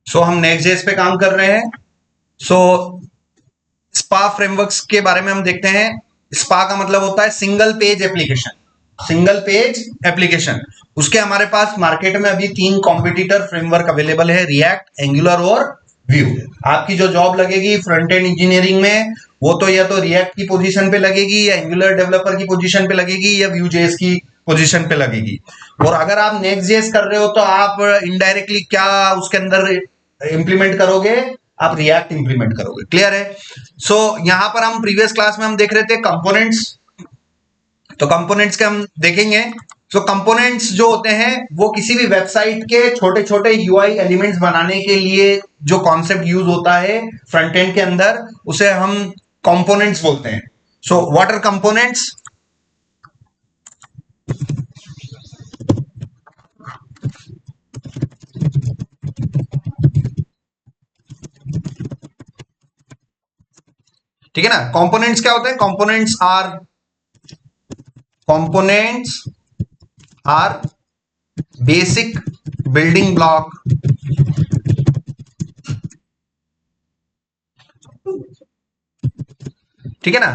सो हम नेक्स्ट.जेएस पे काम कर रहे हैं। सो स्पा फ्रेमवर्क्स के बारे में हम देखते हैं। स्पा का मतलब होता है single page application, single page application. उसके हमारे पास मार्केट में अभी 3 कॉम्पिटिटर फ्रेमवर्क अवेलेबल है, रिएक्ट, एंगुलर और व्यू। आपकी जो जॉब लगेगी फ्रंट एंड इंजीनियरिंग में, वो तो या तो रिएक्ट की पोजीशन पे लगेगी, या एंगुलर डेवलपर की पोजीशन पे लगेगी, या व्यू जेएस की पोजीशन पे लगेगी। और अगर आप नेक्स्ट जेएस कर रहे हो तो आप इनडायरेक्टली क्या उसके अंदर इंप्लीमेंट करोगे, आप रिएक्ट इंप्लीमेंट करोगे। क्लियर है? सो यहां पर हम प्रीवियस क्लास में हम देख रहे थे कंपोनेंट्स, तो कंपोनेंट्स के हम देखेंगे। सो कंपोनेंट्स जो होते हैं वो किसी भी वेबसाइट के छोटे छोटे यूआई एलिमेंट्स बनाने के लिए जो कॉन्सेप्ट यूज होता है फ्रंट एंड के अंदर, उसे हम कंपोनेंट्स बोलते हैं। So what are components? ठीक है ना? कंपोनेंट्स क्या होते हैं? Components are basic building block ठीक है ना?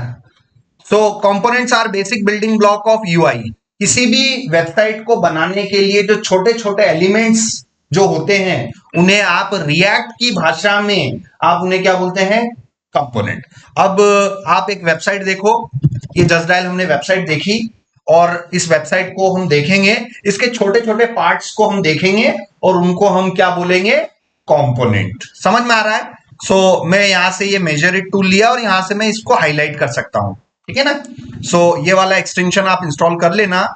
So components are basic building block of UI. किसी भी वेबसाइट को बनाने के लिए जो छोटे छोटे एलिमेंट्स जो होते हैं उन्हें आप रिएक्ट की भाषा में आप उन्हें क्या बोलते हैं? कंपोनेंट। अब आप एक वेबसाइट देखो, ये जस्ट डायल हमने वेबसाइट देखी, और इस वेबसाइट को हम देखेंगे, इसके छोटे छोटे पार्ट्स को हम देखेंगे और उनको हम क्या बोलेंगे? कंपोनेंट। समझ में आ रहा है? मैं यहां से ये मेजर इट टूल लिया और यहां से मैं इसको हाईलाइट कर सकता हूं। ठीक है ना? ये वाला एक्सटेंशन आप इंस्टॉल कर लेना,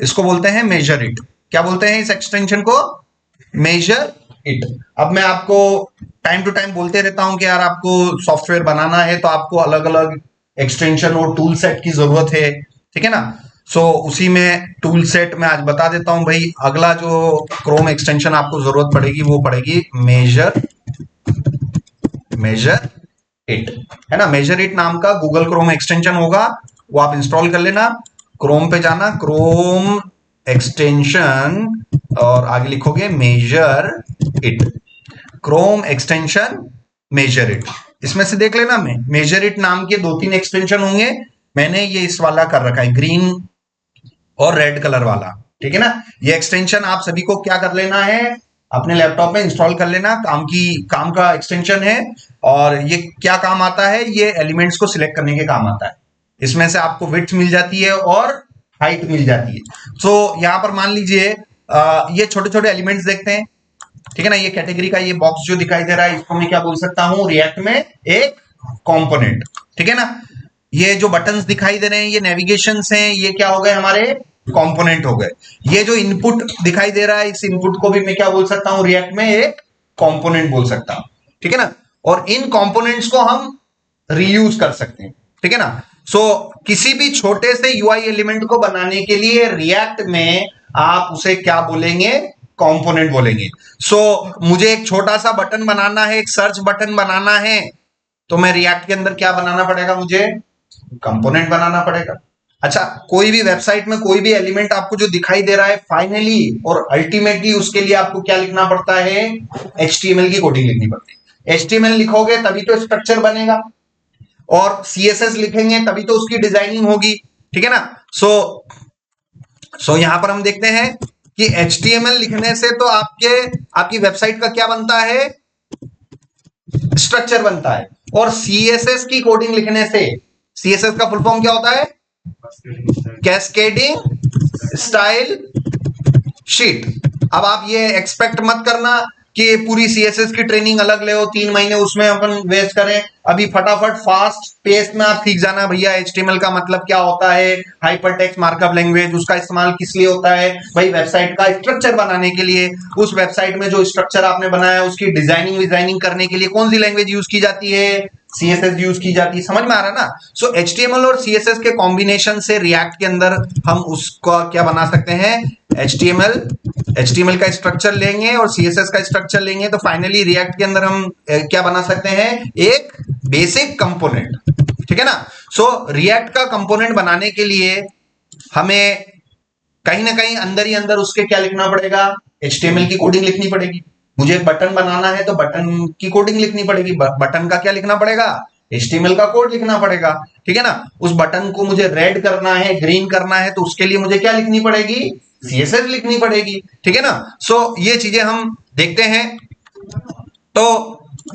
इसको बोलते हैं मेजर इट। क्या बोलते हैं इस एक्सटेंशन को? Measure it. अब मैं आपको टाइम टू टाइम बोलते रहता हूं कि यार आपको सॉफ्टवेयर बनाना है तो आपको अलग अलग एक्सटेंशन और टूल सेट की जरूरत है। ठीक है ना? उसी में टूल सेट में आज बता देता हूं भाई। अगला जो क्रोम एक्सटेंशन आपको जरूरत पड़ेगी वो पड़ेगी मेजर इट, है ना? मेजर इट नाम का गूगल क्रोम एक्सटेंशन होगा, वो आप इंस्टॉल कर लेना। क्रोम पे जाना, क्रोम एक्सटेंशन, और आगे लिखोगे measure it, Chrome extension measure it. इसमें से देख लेना, में मेजर इट नाम के 2-3 एक्सटेंशन होंगे। मैंने ये इस वाला कर रखा है, ग्रीन और रेड कलर वाला। ठीक है ना? ये एक्सटेंशन आप सभी को क्या कर लेना है? अपने लैपटॉप में इंस्टॉल कर लेना। काम का एक्सटेंशन है, और ये क्या काम आता है? ये एलिमेंट्स को सिलेक्ट करने के काम आता है। इसमें से आपको विड्थ मिल जाती है और हाइट मिल जाती है। यहां पर मान लीजिए ये छोटे छोटे एलिमेंट्स देखते हैं। ठीक है ना? ये कैटेगरी का ये बॉक्स जो दिखाई दे रहा है, इसको मैं क्या बोल सकता हूं? रिएक्ट में एक कंपोनेंट। ठीक है ना? ये जो बटन्स दिखाई दे रहे हैं, ये नेविगेशंस हैं, ये क्या हो गए? हमारे कंपोनेंट हो गए। ये जो इनपुट दिखाई दे रहा है, इस इनपुट को भी मैं क्या बोल सकता हूं? रिएक्ट में एक कंपोनेंट बोल सकता हूं। ठीक है ना? और इन कंपोनेंट्स को हम रीयूज कर सकते हैं। ठीक है ना? किसी भी छोटे से यूआई एलिमेंट को बनाने के लिए रिएक्ट में आप उसे क्या बोलेंगे? कंपोनेंट बोलेंगे। मुझे एक छोटा सा बटन बनाना है, एक सर्च बटन बनाना है, तो मैं रिएक्ट के अंदर क्या बनाना पड़ेगा? मुझे कंपोनेंट बनाना पड़ेगा। अच्छा, कोई भी वेबसाइट में कोई भी एलिमेंट आपको जो दिखाई दे रहा है, फाइनली और अल्टीमेटली उसके लिए आपको क्या लिखना पड़ता है? HTML की कोडिंग लिखनी पड़ती है। HTML लिखोगे तभी तो स्ट्रक्चर बनेगा, और CSS लिखेंगे तभी तो उसकी डिजाइनिंग होगी। ठीक है ना? यहां पर हम देखते हैं कि HTML लिखने से तो आपकी वेबसाइट का क्या बनता है? स्ट्रक्चर बनता है। और CSS की कोडिंग लिखने से, CSS का फुल फॉर्म क्या होता है? Cascading style sheet. अब आप ये एक्सपेक्ट मत करना कि पूरी CSS की ट्रेनिंग अलग ले, 3 महीने उसमें अपन वेस्ट करें। अभी फटाफट फास्ट पेस में आप सीख जाना भैया HTML का मतलब क्या होता है, हाइपरटेक्स्ट मार्कअप लैंग्वेज, उसका इस्तेमाल किस लिए होता है भाई? वेबसाइट का स्ट्रक्चर बनाने के लिए। उस वेबसाइट में जो स्ट्रक्चर आपने बनाया उसकी डिजाइनिंग करने के लिए कौन सी लैंग्वेज यूज की जाती है? CSS यूज की जाती है। समझ में आ रहा है ना? HTML और CSS के कॉम्बिनेशन से रिएक्ट के अंदर हम उसका क्या बना सकते हैं? HTML का स्ट्रक्चर लेंगे और CSS का स्ट्रक्चर लेंगे, तो फाइनली रिएक्ट के अंदर हम क्या बना सकते हैं? एक बेसिक कंपोनेंट। ठीक है ना? रिएक्ट का कंपोनेंट बनाने के लिए हमें कहीं ना कहीं अंदर ही अंदर उसके क्या लिखना पड़ेगा? HTML की कोडिंग लिखनी पड़ेगी। मुझे एक बटन बनाना है तो बटन की कोडिंग लिखनी पड़ेगी, बटन का क्या लिखना पड़ेगा, HTML का कोड लिखना पड़ेगा, ठीक है ना। उस बटन को मुझे रेड करना है, ग्रीन करना है, तो उसके लिए मुझे क्या लिखनी पड़ेगी, CSS लिखनी पड़ेगी, ठीक है ना। सो ये चीजें हम देखते हैं। तो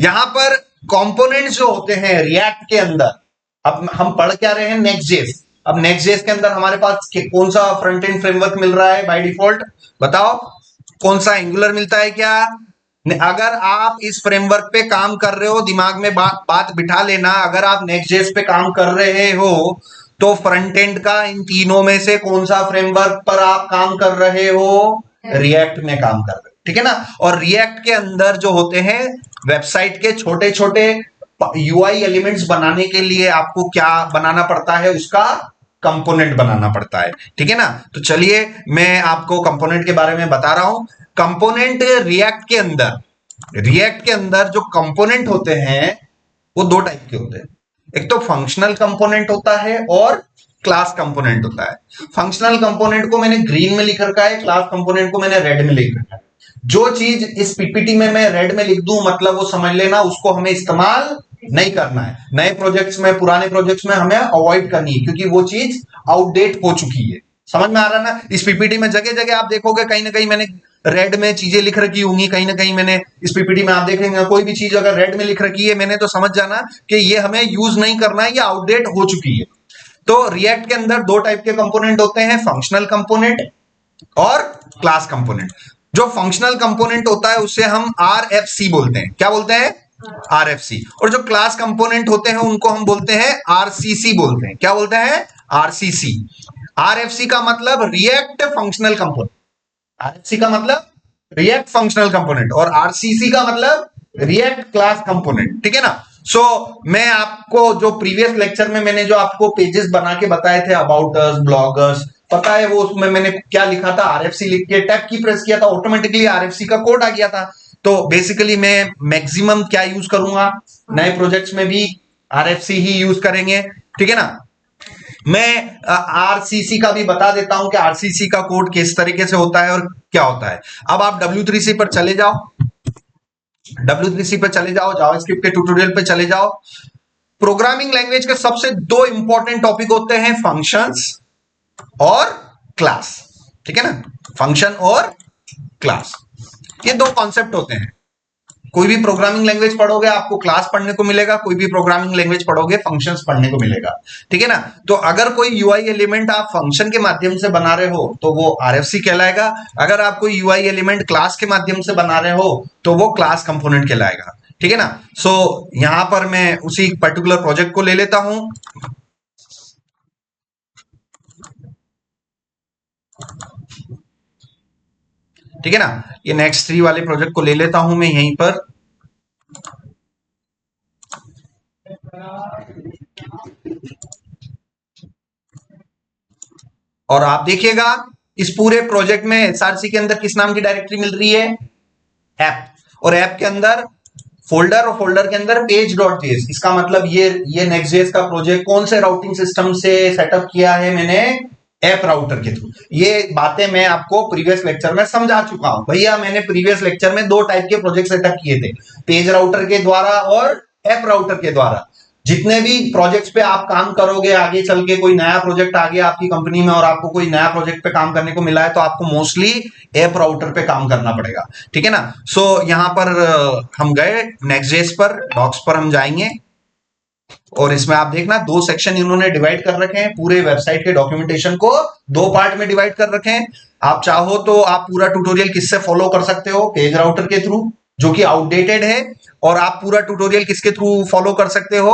यहां पर कंपोनेंट्स जो होते हैं रिएक्ट के अंदर, अब हम पढ़ क्या रहे हैं, नेक्स्ट.जेएस। अब नेक्स्ट.जेएस के अंदर हमारे पास कौन सा फ्रंट एंड फ्रेमवर्क मिल रहा है बाय डिफॉल्ट, बताओ कौन सा, एंगुलर मिलता है क्या। अगर आप इस फ्रेमवर्क पे काम कर रहे हो, दिमाग में बात बिठा लेना, अगर आप नेक्स्ट.जेएस पे काम कर रहे हो तो फ्रंट एंड का इन तीनों में से कौन सा फ्रेमवर्क पर आप काम कर रहे हो, रिएक्ट में काम कर रहे हो, ठीक है ना। और रिएक्ट के अंदर जो होते हैं वेबसाइट के छोटे छोटे UI एलिमेंट्स बनाने के लिए आपको क्या बनाना पड़ता है, उसका कंपोनेंट बनाना पड़ता है, ठीक है ना। तो चलिए मैं आपको कंपोनेंट के बारे में बता रहा हूं। कंपोनेंट रिएक्ट के अंदर जो कंपोनेंट होते हैं वो दो टाइप के होते हैं। एक तो फंक्शनल कंपोनेंट होता है और क्लास कंपोनेंट होता है। फंक्शनल कंपोनेंट को मैंने ग्रीन में लिख रखा है, क्लास कंपोनेंट को मैंने रेड में लिख रखा है। जो चीज इस पीपीटी में मैं रेड में लिख दूं मतलब वो समझ लेना उसको हमें इस्तेमाल नहीं करना है, नए प्रोजेक्ट्स में, पुराने प्रोजेक्ट्स में हमें अवॉइड करनी है, क्योंकि वो चीज आउटडेट हो चुकी है। समझ में आ रहा है ना। इस पीपीटी में जगह जगह आप देखोगे कहीं ना कहीं मैंने रेड में चीजें लिख रखी होंगी, कहीं ना कहीं मैंने इस पीपीटी में आप देखेंगे कोई भी चीज अगर रेड में लिख रखी है मैंने, तो समझ जाना कि ये हमें यूज नहीं करना है, ये आउटडेट हो चुकी है। तो रिएक्ट के अंदर दो टाइप के कंपोनेंट होते हैं, फंक्शनल कंपोनेंट और क्लास कंपोनेंट। जो फंक्शनल कंपोनेंट होता है उसे हम RFC बोलते हैं। क्या बोलते हैं, RFC। और जो क्लास कंपोनेंट होते हैं उनको हम बोलते हैं RCC बोलते हैं। क्या बोलते हैं, RCC। RFC का मतलब रिएक्ट फंक्शनल कंपोनेंट, RFC का मतलब रिएक्ट फंक्शनल कंपोनेंट, और RCC का मतलब रिएक्ट क्लास कंपोनेंट, ठीक है ना। सो मैं आपको जो प्रीवियस लेक्चर में मैंने जो आपको पेजेस बना के बताए थे, अबाउट अस, ब्लॉगर्स, पता है वो उसमें मैंने क्या लिखा था, RFC लिख के टैब की प्रेस किया था, ऑटोमेटिकली RFC का कोड आ गया था। तो बेसिकली मैं मैक्सिमम क्या यूज करूंगा, नए प्रोजेक्ट्स में भी RFC ही यूज करेंगे, ठीक है ना। मैं RCC का भी बता देता हूं कि RCC का कोड किस तरीके से होता है और क्या होता है। अब आप W3C पर चले जाओ, W3C पर चले जाओ, जावास्क्रिप्ट के ट्यूटोरियल पे चले जाओ। प्रोग्रामिंग लैंग्वेज के सबसे दो इंपॉर्टेंट टॉपिक होते हैं, फंक्शंस और क्लास, ठीक है ना। फंक्शन और क्लास, ये दो कॉन्सेप्ट होते हैं। कोई भी प्रोग्रामिंग लैंग्वेज पढ़ोगे आपको क्लास पढ़ने को मिलेगा, कोई भी प्रोग्रामिंग लैंग्वेज पढ़ोगे फंक्शंस पढ़ने को मिलेगा, ठीक है ना। तो अगर कोई यूआई एलिमेंट आप फंक्शन के माध्यम से बना रहे हो तो वो RFC कहलाएगा, अगर आप कोई यूआई एलिमेंट क्लास के माध्यम से बना रहे हो तो वो क्लास कंपोनेंट कहलाएगा, ठीक है ना। सो यहां पर मैं उसी पर्टिकुलर प्रोजेक्ट को ले लेता हूं। ठीक है ना, ये नेक्स्ट 3 वाले प्रोजेक्ट को ले लेता हूं मैं यहीं पर। और आप देखिएगा इस पूरे प्रोजेक्ट में SRC के अंदर किस नाम की डायरेक्टरी मिल रही है, ऐप, और ऐप के अंदर फोल्डर, और फोल्डर के अंदर page.js। इसका मतलब ये नेक्स्ट.जेएस का प्रोजेक्ट कौन से राउटिंग सिस्टम से सेटअप किया है मैंने, ऐप राउटर के थ्रू। ये बातें मैं आपको प्रीवियस लेक्चर में समझा चुका हूं भैया। मैंने प्रीवियस लेक्चर में 2 टाइप के प्रोजेक्ट सेटअप किए थे, पेज राउटर के द्वारा और ऐप राउटर के द्वारा। जितने भी प्रोजेक्ट्स पे आप काम करोगे आगे चल के, कोई नया प्रोजेक्ट आ गया आपकी कंपनी में और आपको कोई नया प्रोजेक्ट पे काम करने को मिला है तो आपको मोस्टली ऐप राउटर पे काम करना पड़ेगा, ठीक है ना। सो यहां पर हम गए नेक्स्ट.जेएस पर, डॉक्स पर हम जाएंगे और इसमें आप देखना 2 सेक्शन इन्होंने डिवाइड कर रखे हैं, पूरे वेबसाइट के डॉक्यूमेंटेशन को 2 पार्ट में डिवाइड कर रखे हैं। आप चाहो तो आप पूरा ट्यूटोरियल किससे फॉलो कर सकते हो, पेज राउटर के थ्रू जो कि आउटडेटेड है, और आप पूरा ट्यूटोरियल किसके थ्रू फॉलो कर सकते हो,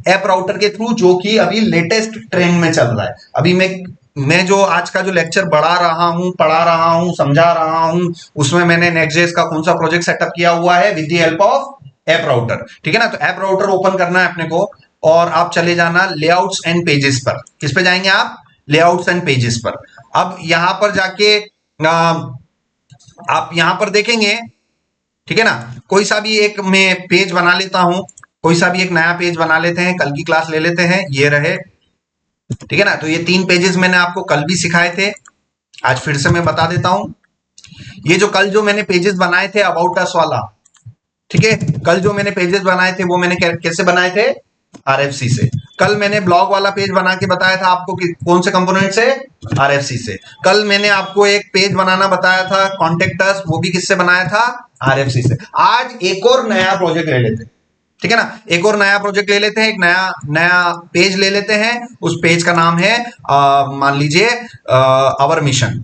ऐप राउटर के थ्रू जो कि अभी लेटेस्ट ट्रेंड में चल रहा है। अभी मैं जो आज का जो लेक्चर पढ़ा रहा हूं, समझा रहा हूं, उसमें मैंने नेक्स्ट.जेएस का कौन सा प्रोजेक्ट सेटअप किया हुआ है with the help of app router, ठीक है ना। तो ऐप राउटर ओपन करना है अपने को और आप चले जाना लेआउट्स एंड पेजेस पर। किस पे जाएंगे आप, लेआउट्स एंड पेजेस पर। अब यहां पर जाके आप यहां पर देखेंगे, ठीक है ना, कोई सा भी एक मैं पेज बना लेता हूं, कोई सा भी एक नया पेज बना लेते हैं, कल की क्लास ले लेते हैं, ये रहे, ठीक है ना। तो ये 3 पेजेस मैंने आपको कल भी सिखाए थे, आज फिर से मैं बता देता हूं। ये जो कल जो मैंने पेजेस बनाए थे अबाउट अस वाला, ठीक है, कल जो मैंने पेजेस बनाए थे वो मैंने कैसे बनाए थे, आरएफसी से। कल मैंने ब्लॉग वाला पेज बना के बताया था आपको कि कौन से कंपोनेंट से, आरएफसी से। कल मैंने आपको एक पेज बनाना बताया था कॉन्टेक्ट अस, वो भी किससे बनाया था, आरएफसी से। आज एक और नया प्रोजेक्ट ले लेते हैं, ठीक है ना, एक और नया प्रोजेक्ट ले लेते हैं, एक नया नया पेज ले लेते हैं। उस पेज का नाम है मान लीजिए अवर मिशन,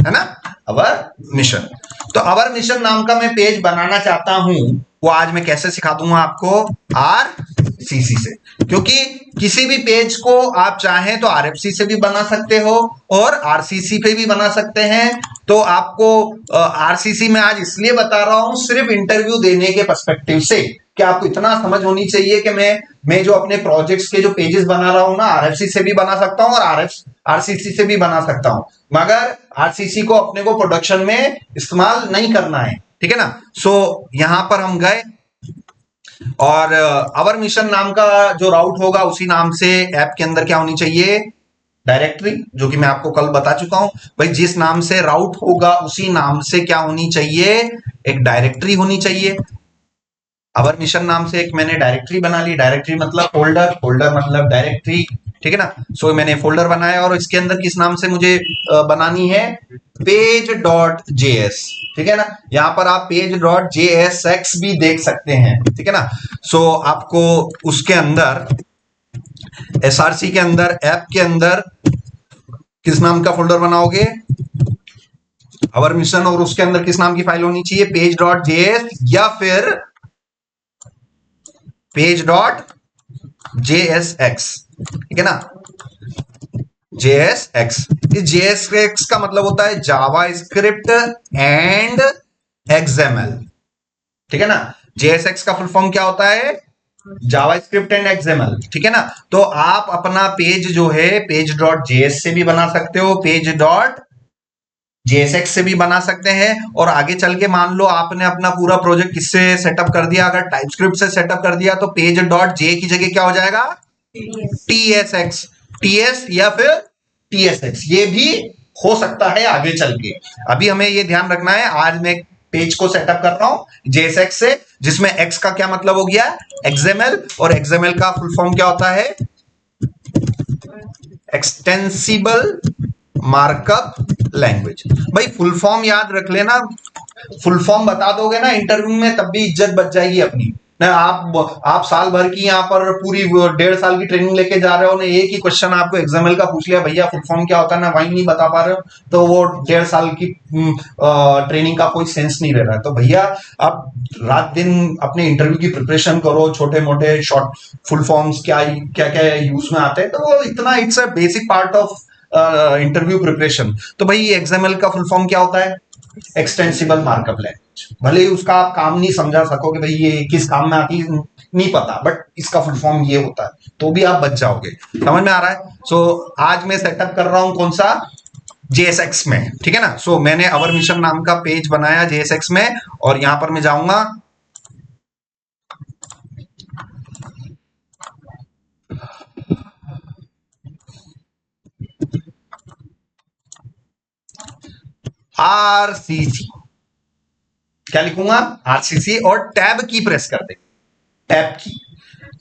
है ना, अवर मिशन। तो अवर मिशन नाम का मैं पेज बनाना चाहता हूं, वो आज मैं कैसे सिखा दूंगा आपको, आरसीसी से। क्योंकि किसी भी पेज को आप चाहें तो आरएफसी से भी बना सकते हो और आरसीसी पे भी बना सकते हैं। तो आपको आरसीसी में आज इसलिए बता रहा हूं सिर्फ इंटरव्यू देने के पर्सपेक्टिव से, कि आपको इतना समझ होनी चाहिए कि मैं जो अपने प्रोजेक्ट्स के जो पेजेस बना रहा हूं ना, आरएफसी से भी बना सकता हूं और आरसीसी से भी बना सकता हूं, मगर आरसीसी को अपने को प्रोडक्शन में इस्तेमाल नहीं करना है, ठीक है ना। सो यहां पर हम गए और अवर मिशन नाम का जो राउट होगा उसी नाम से ऐप के अंदर क्या होनी चाहिए, डायरेक्टरी, जो कि मैं आपको कल बता चुका हूं भाई, जिस नाम से राउट होगा उसी नाम से क्या होनी चाहिए, एक डायरेक्टरी होनी चाहिए। अवर मिशन नाम से एक मैंने डायरेक्टरी बना ली, डायरेक्टरी मतलब फोल्डर, फोल्डर मतलब डायरेक्टरी, ठीक है ना। सो मैंने फोल्डर बनाया और इसके अंदर किस नाम से मुझे बनानी है, पेज डॉट जेएस, ठीक है ना। यहां पर आप पेज डॉट जेएसएक्स भी देख सकते हैं, ठीक है ना। सो आपको उसके अंदर एसआरसी के अंदर ऐप के अंदर किस नाम का फोल्डर बनाओगे, अवर मिशन, और उसके अंदर किस नाम की फाइल होनी चाहिए, पेज डॉट जेएस या फिर पेज डॉट जेएसएक्स, ठीक है ना, JSX। इस JSX का मतलब होता है जावा स्क्रिप्ट एंड XML, ठीक है ना। JSX का फुल फॉर्म क्या होता है, जावा स्क्रिप्ट एंड XML, ठीक है ना। तो आप अपना पेज जो है पेज डॉट जेएस से भी बना सकते हो, पेज डॉट JSX से भी बना सकते हैं, और आगे चल के मान लो आपने अपना पूरा प्रोजेक्ट किससे सेटअप कर दिया, अगर टाइपस्क्रिप्ट से सेटअप कर दिया तो पेज डॉट जे की जगह क्या हो जाएगा, TSX, TS या फिर TSX, ये भी हो सकता है आगे चल के। अभी हमें ये ध्यान रखना है, आज मैं पेज को सेटअप कर रहा हूं JSX से, जिसमें X का क्या मतलब हो गया, XML, और XML का फुल फॉर्म क्या होता है, एक्सटेंसिबल मार्कअप लैंग्वेज। भाई फुल फॉर्म याद रख लेना, फुल फॉर्म बता दोगे ना इंटरव्यू में तब भी इज्जत बच जाएगी अपनी ना। आप साल भर की यहाँ पर पूरी 1.5 साल की ट्रेनिंग लेके जा रहे हो ना, एक ही क्वेश्चन आपको XML का पूछ लिया, भैया फुल फॉर्म क्या होता है ना, वही नहीं बता पा रहे हो, तो वो 1.5 साल की ट्रेनिंग का कोई सेंस नहीं रह रहा है। तो भैया आप रात दिन अपने इंटरव्यू की प्रिपरेशन करो, छोटे मोटे शॉर्ट फुल फॉर्म्स क्या क्या क्या यूज में आते हैं, तो वो इतना it's a basic part of interview preparation. तो भाई XML का फुल फॉर्म क्या होता है, एक्सटेंसिबल मार्कअप लैंग्वेज। भले ही उसका आप काम नहीं समझा सको कि भाई ये किस काम में आती है, नहीं पता, बट इसका फुल फॉर्म ये होता है, तो भी आप बच जाओगे। समझ में आ रहा है। सो आज मैं सेटअप कर रहा हूं कौन सा, JSX में, ठीक है ना। सो मैंने अवर मिशन नाम का पेज बनाया JSX में, और यहां पर मैं जाऊंगा RCC, क्या लिखूंगा, RCC, और टैब की प्रेस कर दे, टैब की।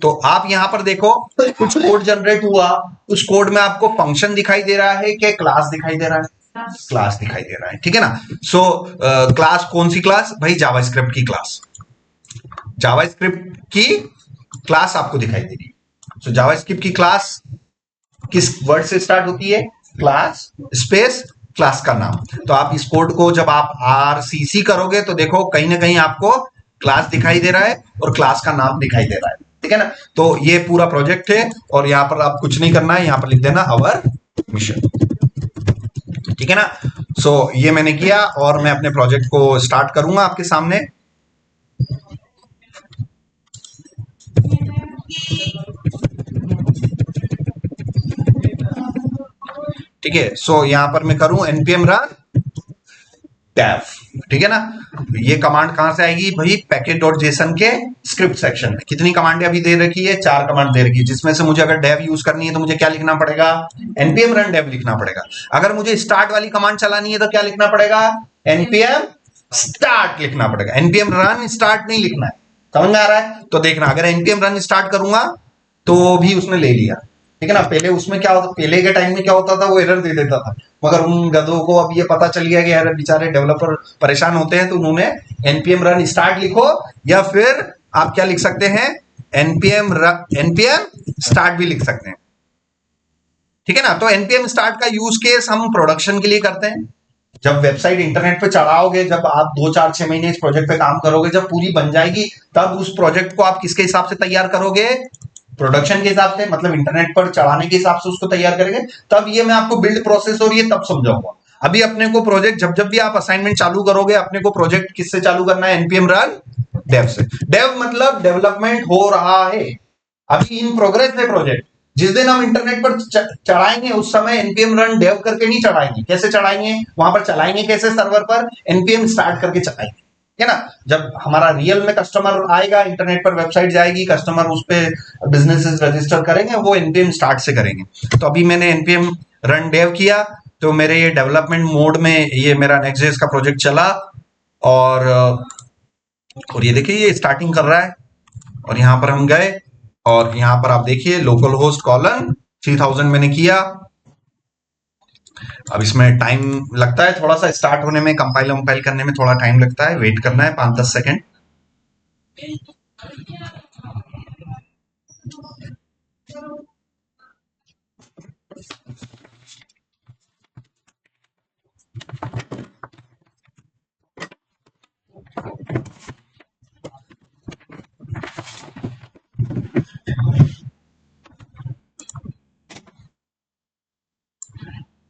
तो आप यहां पर देखो कुछ कोड जनरेट हुआ, उस कोड में आपको फंक्शन दिखाई दे रहा है कि क्लास दिखाई दे रहा है, क्लास दिखाई दे रहा है, ठीक है ना। सो क्लास कौन सी क्लास, भाई जावास्क्रिप्ट की क्लास, जावास्क्रिप्ट की क्लास आपको दिखाई दे रही है। सो जावास्क्रिप्ट की क्लास किस वर्ड से स्टार्ट होती है, क्लास स्पेस क्लास का नाम। तो आप इस कोड को जब आप RCC करोगे तो देखो कहीं ना कहीं आपको क्लास दिखाई दे रहा है और क्लास का नाम दिखाई दे रहा है, ठीक है ना। तो ये पूरा प्रोजेक्ट है, और यहां पर आप कुछ नहीं करना है, यहां पर लिख देना अवर मिशन, ठीक है ना। सो ये मैंने किया, और मैं अपने प्रोजेक्ट को स्टार्ट करूंगा आपके सामने। ठीक है। सो यहां पर मैं करूं npm run टैब, ठीक है ना। ये कमांड कहां से आएगी भाई, package.json के स्क्रिप्ट सेक्शन में। कितनी कमांडें अभी दे रखी है, 4 कमांड दे रखी है, जिसमें से मुझे अगर dev यूज करनी है तो मुझे क्या लिखना पड़ेगा, npm run dev लिखना पड़ेगा। अगर मुझे स्टार्ट वाली कमांड चलानी है तो क्या लिखना पड़ेगा, npm स्टार्ट लिखना पड़ेगा, npm रन स्टार्ट नहीं लिखना है। समझ में आ रहा है? तो देखना, अगर npm रन स्टार्ट करूंगा तो भी उसने ले लिया, ठीक है ना। पहले उसमें क्या होता, पहले के टाइम में क्या होता था, वो एरर दे देता था, मगर उन गधों को अब ये पता चल गया कि यार बेचारे डेवलपर परेशान होते हैं, तो उन्होंने npm रन स्टार्ट लिखो, या फिर आप क्या लिख सकते हैं, npm स्टार्ट भी लिख सकते हैं, ठीक है ना। तो npm स्टार्ट का यूज केस हम प्रोडक्शन के लिए करते हैं। जब वेबसाइट इंटरनेट पे चढ़ाओगे, जब आप 2 4 6 महीने इस प्रोजेक्ट पे काम करोगे, जब पूरी बन जाएगी, तब उस प्रोजेक्ट को आप किसके हिसाब से तैयार करोगे, प्रोडक्शन के हिसाब से, मतलब इंटरनेट पर चढ़ाने के हिसाब से उसको तैयार करेंगे। तब ये मैं आपको बिल्ड प्रोसेस और ये तब समझाऊंगा। अभी अपने को प्रोजेक्ट, जब जब भी आप असाइनमेंट चालू करोगे, अपने को प्रोजेक्ट किससे चालू करना है, npm रन डेव से। डेव मतलब डेवलपमेंट हो रहा है, अभी इन प्रोग्रेस है प्रोजेक्ट। जिस दिन हम इंटरनेट पर चढ़ाएंगे, उस समय npm रन डेव करके नहीं चढ़ाएंगे। कैसे चढ़ाएंगे, वहां पर चलाएंगे कैसे, सर्वर पर npm स्टार्ट करके चलाएंगे, है ना। जब हमारा रियल में कस्टमर आएगा, इंटरनेट पर वेबसाइट जाएगी, कस्टमर उस पे बिजनेसेस रजिस्टर करेंगे, वो npm स्टार्ट से करेंगे। तो अभी मैंने npm रन डेव किया, तो मेरे ये डेवलपमेंट मोड में ये मेरा नेक्स्ट.जेएस का प्रोजेक्ट चला, और ये देखिए ये स्टार्टिंग कर रहा है, और यहां पर हम गए, और यहां पर आप देखिए लोकल होस्ट कॉलन 3000 मैंने किया। अब इसमें टाइम लगता है थोड़ा सा, स्टार्ट होने में, कंपाइल वंपाइल करने में थोड़ा टाइम लगता है, वेट करना है 5 10 second.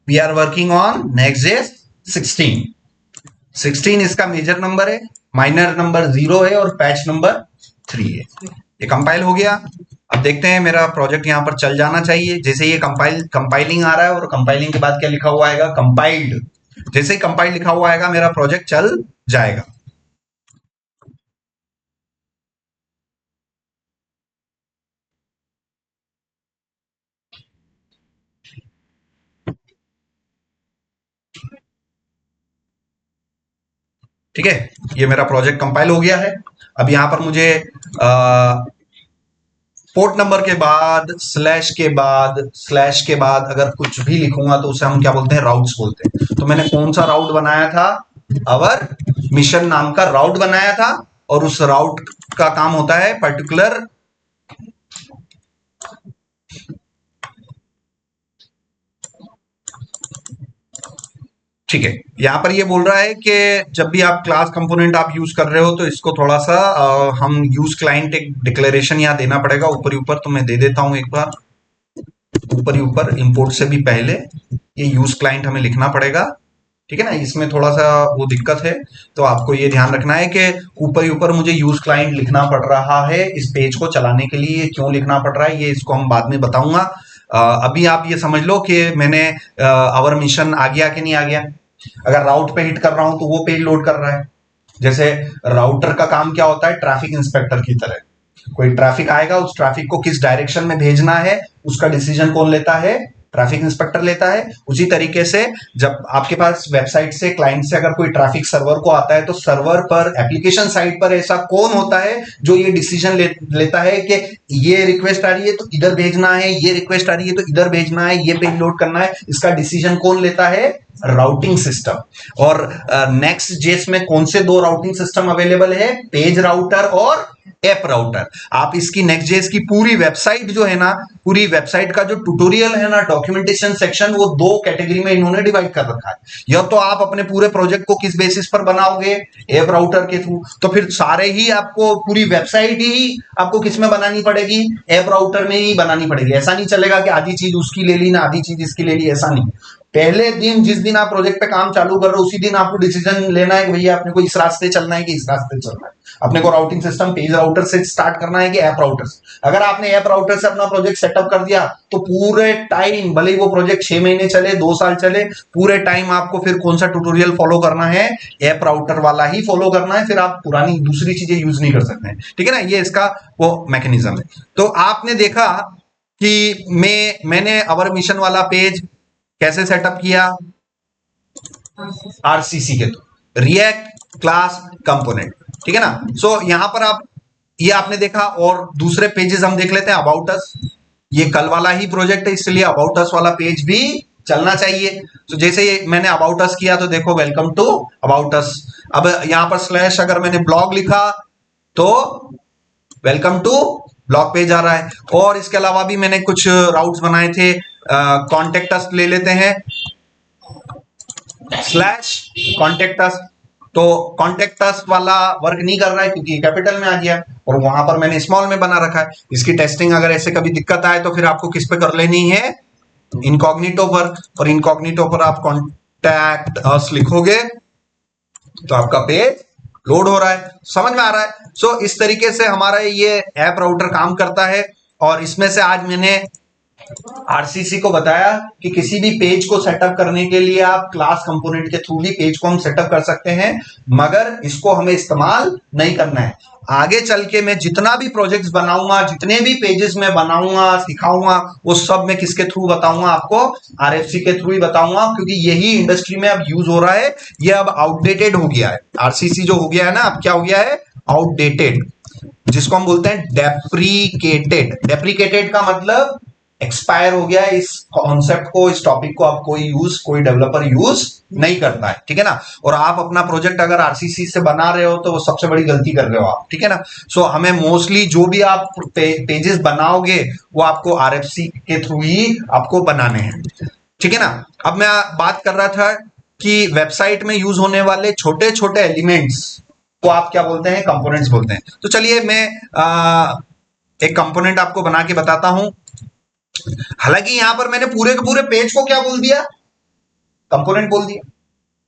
We are working on Next JS 16 इसका मेजर नंबर है, माइनर नंबर 0 है, और पैच नंबर 3 है। ये कंपाइल हो गया। अब देखते हैं, मेरा प्रोजेक्ट यहां पर चल जाना चाहिए। जैसे ये कंपाइलिंग आ रहा है, और कंपाइलिंग के बाद क्या लिखा हुआ आएगा, कंपाइल्ड। जैसे ही कंपाइल लिखा हुआ आएगा, मेरा प्रोजेक्ट चल जाएगा। ठीक है, ये मेरा प्रोजेक्ट कंपाइल हो गया है। अब यहां पर मुझे पोर्ट नंबर के बाद स्लैश के बाद अगर कुछ भी लिखूंगा, तो उसे हम क्या बोलते हैं, राउट्स बोलते हैं। तो मैंने कौन सा राउट बनाया था, अवर मिशन नाम का राउट बनाया था, और उस राउट का काम होता है पर्टिकुलर, ठीक है। यहां पर ये बोल रहा है कि जब भी आप क्लास कंपोनेंट आप यूज कर रहे हो, तो इसको थोड़ा सा हम यूज क्लाइंट एक डिक्लेरेशन यहां देना पड़ेगा ऊपर ही ऊपर। तो मैं दे देता हूं एक बार, ऊपर ही ऊपर इंपोर्ट से भी पहले ये यूज क्लाइंट हमें लिखना पड़ेगा, ठीक है ना। इसमें थोड़ा सा वो दिक्कत है, तो आपको ये ध्यान रखना है कि ऊपर ही ऊपर मुझे यूज क्लाइंट लिखना पड़ रहा है इस पेज को चलाने के लिए। क्यों लिखना पड़ रहा है, ये इसको हम बाद में बताऊंगा। अभी आप ये समझ लो कि मैंने आवर मिशन आ गया कि नहीं आ गया। अगर राउट पे हिट कर रहा हूं, तो वो पेज लोड कर रहा है। जैसे राउटर का काम क्या होता है, ट्रैफिक इंस्पेक्टर की तरह। कोई ट्रैफिक आएगा, उस ट्रैफिक को किस डायरेक्शन में भेजना है, उसका डिसीजन कौन लेता है, ट्रैफिक इंस्पेक्टर लेता है। उसी तरीके से जब आपके पास वेबसाइट से, क्लाइंट से अगर कोई ट्रैफिक सर्वर को आता है, तो सर्वर पर, एप्लीकेशन साइड पर ऐसा कौन होता है जो ये डिसीजन लेता है कि ये रिक्वेस्ट आ रही है तो इधर भेजना है, ये रिक्वेस्ट आ रही है तो इधर भेजना है, ये पेज लोड करना है। इसका डिसीजन कौन लेता है, राउटिंग सिस्टम। और नेक्स्ट जेएस में कौन से 2 राउटिंग सिस्टम अवेलेबल है, पेज राउटर और ऐप राउटर। आप इसकी नेक्स्ट जेएस की पूरी वेबसाइट जो है ना, पूरी वेबसाइट का जो ट्यूटोरियल है ना, डॉक्यूमेंटेशन सेक्शन, वो 2 कैटेगरी में इन्होंने डिवाइड कर रखा है। या तो आप अपने पूरे प्रोजेक्ट को किस बेसिस पर बनाओगे, ऐप राउटर के थ्रू, तो फिर सारे ही आपको, पूरी वेबसाइट ही आपको किस में बनानी पड़ेगी, ऐप राउटर में ही बनानी पड़ेगी। ऐसा नहीं चलेगा कि आधी चीज उसकी ले ली ना आधी चीज इसकी ले ली, ऐसा नहीं। पहले दिन, जिस दिन आप प्रोजेक्ट पे काम चालू कर रहे हो, उसी दिन आपको डिसीजन लेना है कि भैया अपने को इस रास्ते चलना है कि इस रास्ते चलना है। अपने को राउटिंग सिस्टम पेज राउटर से स्टार्ट करना है कि ऐप राउटर से। अगर आपने ऐप राउटर से अपना प्रोजेक्ट सेटअप कर दिया, तो पूरे टाइम, भले ही वो प्रोजेक्ट 6 महीने चले, 2 साल चले, पूरे टाइम आपको फिर कौन सा ट्यूटोरियल फॉलो करना है, ऐप राउटर वाला ही फॉलो करना है। फिर आप पुरानी दूसरी चीजें यूज नहीं कर सकते हैं, ठीक है ना। ये इसका वो मैकेनिज्म है। तो आपने देखा कि मैंने अवर मिशन वाला पेज कैसे सेटअप किया, आरसीसी के थ्रू। रिएक्ट क्लास कंपोनेंट, ठीक है ना। सो यहां पर आप ये आपने देखा, और दूसरे पेजेस हम देख लेते हैं। अबाउट अस, ये कल वाला ही प्रोजेक्ट है, इसलिए अबाउट अस वाला पेज भी चलना चाहिए। तो जैसे ये मैंने अबाउट अस किया तो देखो वेलकम टू अबाउट अस। अब यहां पर स्लैश अगर मैंने ब्लॉग लिखा तो वेलकम टू ब्लॉग पेज आ रहा है। और इसके अलावा भी मैंने कुछ राउट्स बनाए थे। कॉन्टेक्ट अस ले लेते हैं, स्लैश कॉन्टेक्ट अस। तो कॉन्टेक्ट अस वाला वर्क नहीं कर रहा है क्योंकि कैपिटल में आ गया, और वहां पर मैंने स्मॉल में बना रखा है। इसकी टेस्टिंग अगर ऐसे कभी दिक्कत आए तो फिर आपको किस पे कर लेनी है, इनकॉग्निटो पर। और इनकॉग्निटो पर आप कॉन्टैक्ट अस लिखोगे तो आपका पेज लोड हो रहा है। समझ में आ रहा है। सो इस तरीके से हमारा ये ऐप राउटर काम करता है। और इसमें से आज मैंने आरसीसी को बताया कि किसी भी पेज को सेटअप करने के लिए आप क्लास कंपोनेंट के थ्रू भी पेज को हम सेटअप कर सकते हैं, मगर इसको हमें इस्तेमाल नहीं करना है। आगे चल के मैं जितना भी प्रोजेक्ट्स बनाऊंगा, जितने भी पेजेस में बनाऊंगा, सिखाऊंगा, वो सब मैं किसके थ्रू बताऊंगा आपको, आरएफसी के थ्रू ही बताऊंगा, क्योंकि यही इंडस्ट्री में अब यूज हो रहा है। ये अब आउटडेटेड हो गया है। आरसीसी जो हो गया है ना, अब क्या हो गया है, आउटडेटेड, जिसको हम बोलते हैं डेप्रीकेटेड। डेप्रीकेटेड का मतलब एक्सपायर हो गया है। इस कॉन्सेप्ट को, इस टॉपिक को अब कोई डेवलपर यूज नहीं करता है, ठीक है ना। और आप अपना प्रोजेक्ट अगर आरसीसी से बना रहे हो तो वो सबसे बड़ी गलती कर रहे हो आप, ठीक है ना। सो हमें मोस्टली जो भी आप पेजेस बनाओगे वो आपको आरएफसी के थ्रू ही आपको बनाने हैं, ठीक है ना। अब मैं बात कर रहा था कि वेबसाइट में यूज होने वाले छोटे छोटे एलिमेंट्स को आप क्या बोलते हैं, कंपोनेंट्स बोलते हैं। तो चलिए मैं एक कंपोनेंट आपको बना के बताता हूं। हालांकि यहां पर मैंने पूरे के पूरे पेज को क्या बोल दिया, कंपोनेंट बोल दिया।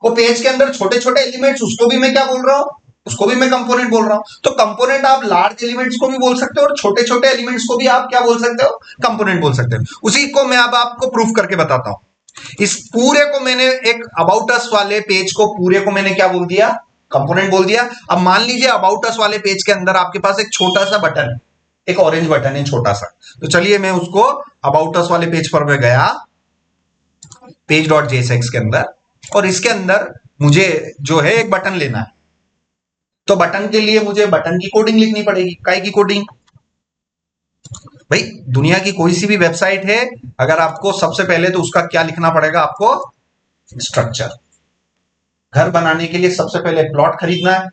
वो पेज के अंदर छोटे छोटे एलिमेंट्स, उसको भी मैं क्या बोल रहा हूं, उसको भी मैं कंपोनेंट बोल रहा हूं। तो कंपोनेंट आप लार्ज एलिमेंट्स को भी बोल सकते हो और छोटे छोटे एलिमेंट्स को भी आप क्या बोल सकते हो, कंपोनेंट बोल सकते हो। उसी को मैं अब आपको प्रूफ करके बताता हूं। इस पूरे को मैंने एक अबाउट अस वाले पेज को पूरे को मैंने क्या बोल दिया, कंपोनेंट बोल दिया। अब मान लीजिए अबाउट अस वाले पेज के अंदर आपके पास एक छोटा सा बटन है, एक ऑरेंज बटन है छोटा सा। तो चलिए मैं उसको अबाउट अस वाले पेज पर मैं गया, पेज डॉट जेएसएक्स के अंदर, और इसके अंदर मुझे जो है एक बटन लेना है। तो बटन के लिए मुझे बटन की कोडिंग लिखनी पड़ेगी। काय की कोडिंग, भाई दुनिया की कोई सी भी वेबसाइट है, अगर आपको सबसे पहले तो उसका क्या लिखना पड़ेगा, आपको स्ट्रक्चर। घर बनाने के लिए सबसे पहले प्लॉट खरीदना है,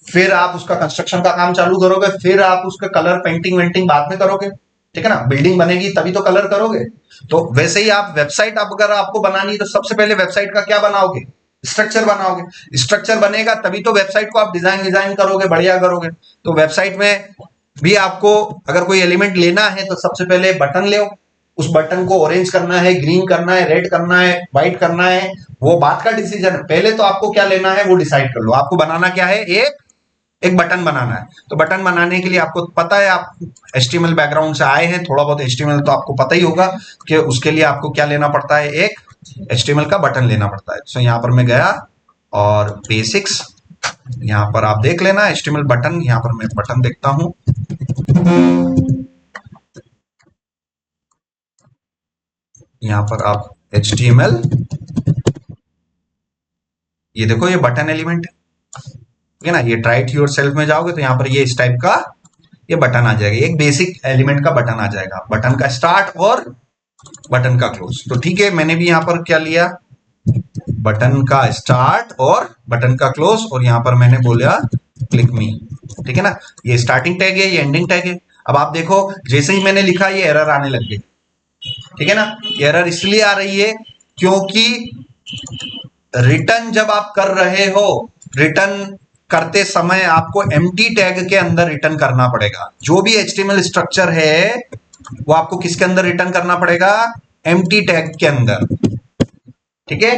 फिर आप उसका कंस्ट्रक्शन का काम चालू करोगे, फिर आप उसका कलर पेंटिंग वेंटिंग बाद में करोगे, ठीक है ना। बिल्डिंग बनेगी तभी तो कलर करोगे। तो वैसे ही आप वेबसाइट अगर आपको बनानी है तो सबसे पहले वेबसाइट का क्या बनाओगे, स्ट्रक्चर बनाओगे। स्ट्रक्चर बनेगा तभी तो वेबसाइट को आप डिजाइन करोगे, बढ़िया करोगे। तो वेबसाइट में भी आपको अगर कोई एलिमेंट लेना है तो सबसे पहले बटन ले, उस बटन को ऑरेंज करना है, ग्रीन करना है, रेड करना है, व्हाइट करना है, वो बात का डिसीजन है। पहले तो आपको क्या लेना है वो डिसाइड कर लो। आपको बनाना क्या है, एक बटन बनाना है। तो बटन बनाने के लिए आपको पता है, आप HTML बैकग्राउंड से आए हैं, थोड़ा बहुत HTML तो आपको पता ही होगा कि उसके लिए आपको क्या लेना पड़ता है, एक HTML का बटन लेना पड़ता है। सो यहां पर मैं गया और बेसिक्स, यहां पर आप देख लेना HTML बटन, यहां पर मैं बटन देखता हूं। यहां पर आप HTML, ये देखो ये बटन एलिमेंट है, ठीक है ना। ये ट्राई इट योरसेल्फ में जाओगे तो यहां पर ये इस टाइप का ये बटन आ जाएगा, एक बेसिक एलिमेंट का बटन आ जाएगा, बटन का स्टार्ट और बटन का क्लोज। तो ठीक है, मैंने भी यहां पर क्या लिया, बटन का स्टार्ट और बटन का क्लोज, और यहां पर मैंने बोला क्लिक मी, ठीक है ना। ये स्टार्टिंग टैग है, ये एंडिंग टैग है। अब आप देखो जैसे ही मैंने लिखा ये एरर आने लग गई, ठीक है ना। एरर इसलिए आ रही है क्योंकि रिटर्न जब आप कर रहे हो, रिटर्न करते समय आपको एम्प्टी टैग के अंदर रिटर्न करना पड़ेगा। जो भी HTML स्ट्रक्चर है वो आपको किसके अंदर रिटर्न करना पड़ेगा, एम्प्टी टैग के अंदर, ठीक है।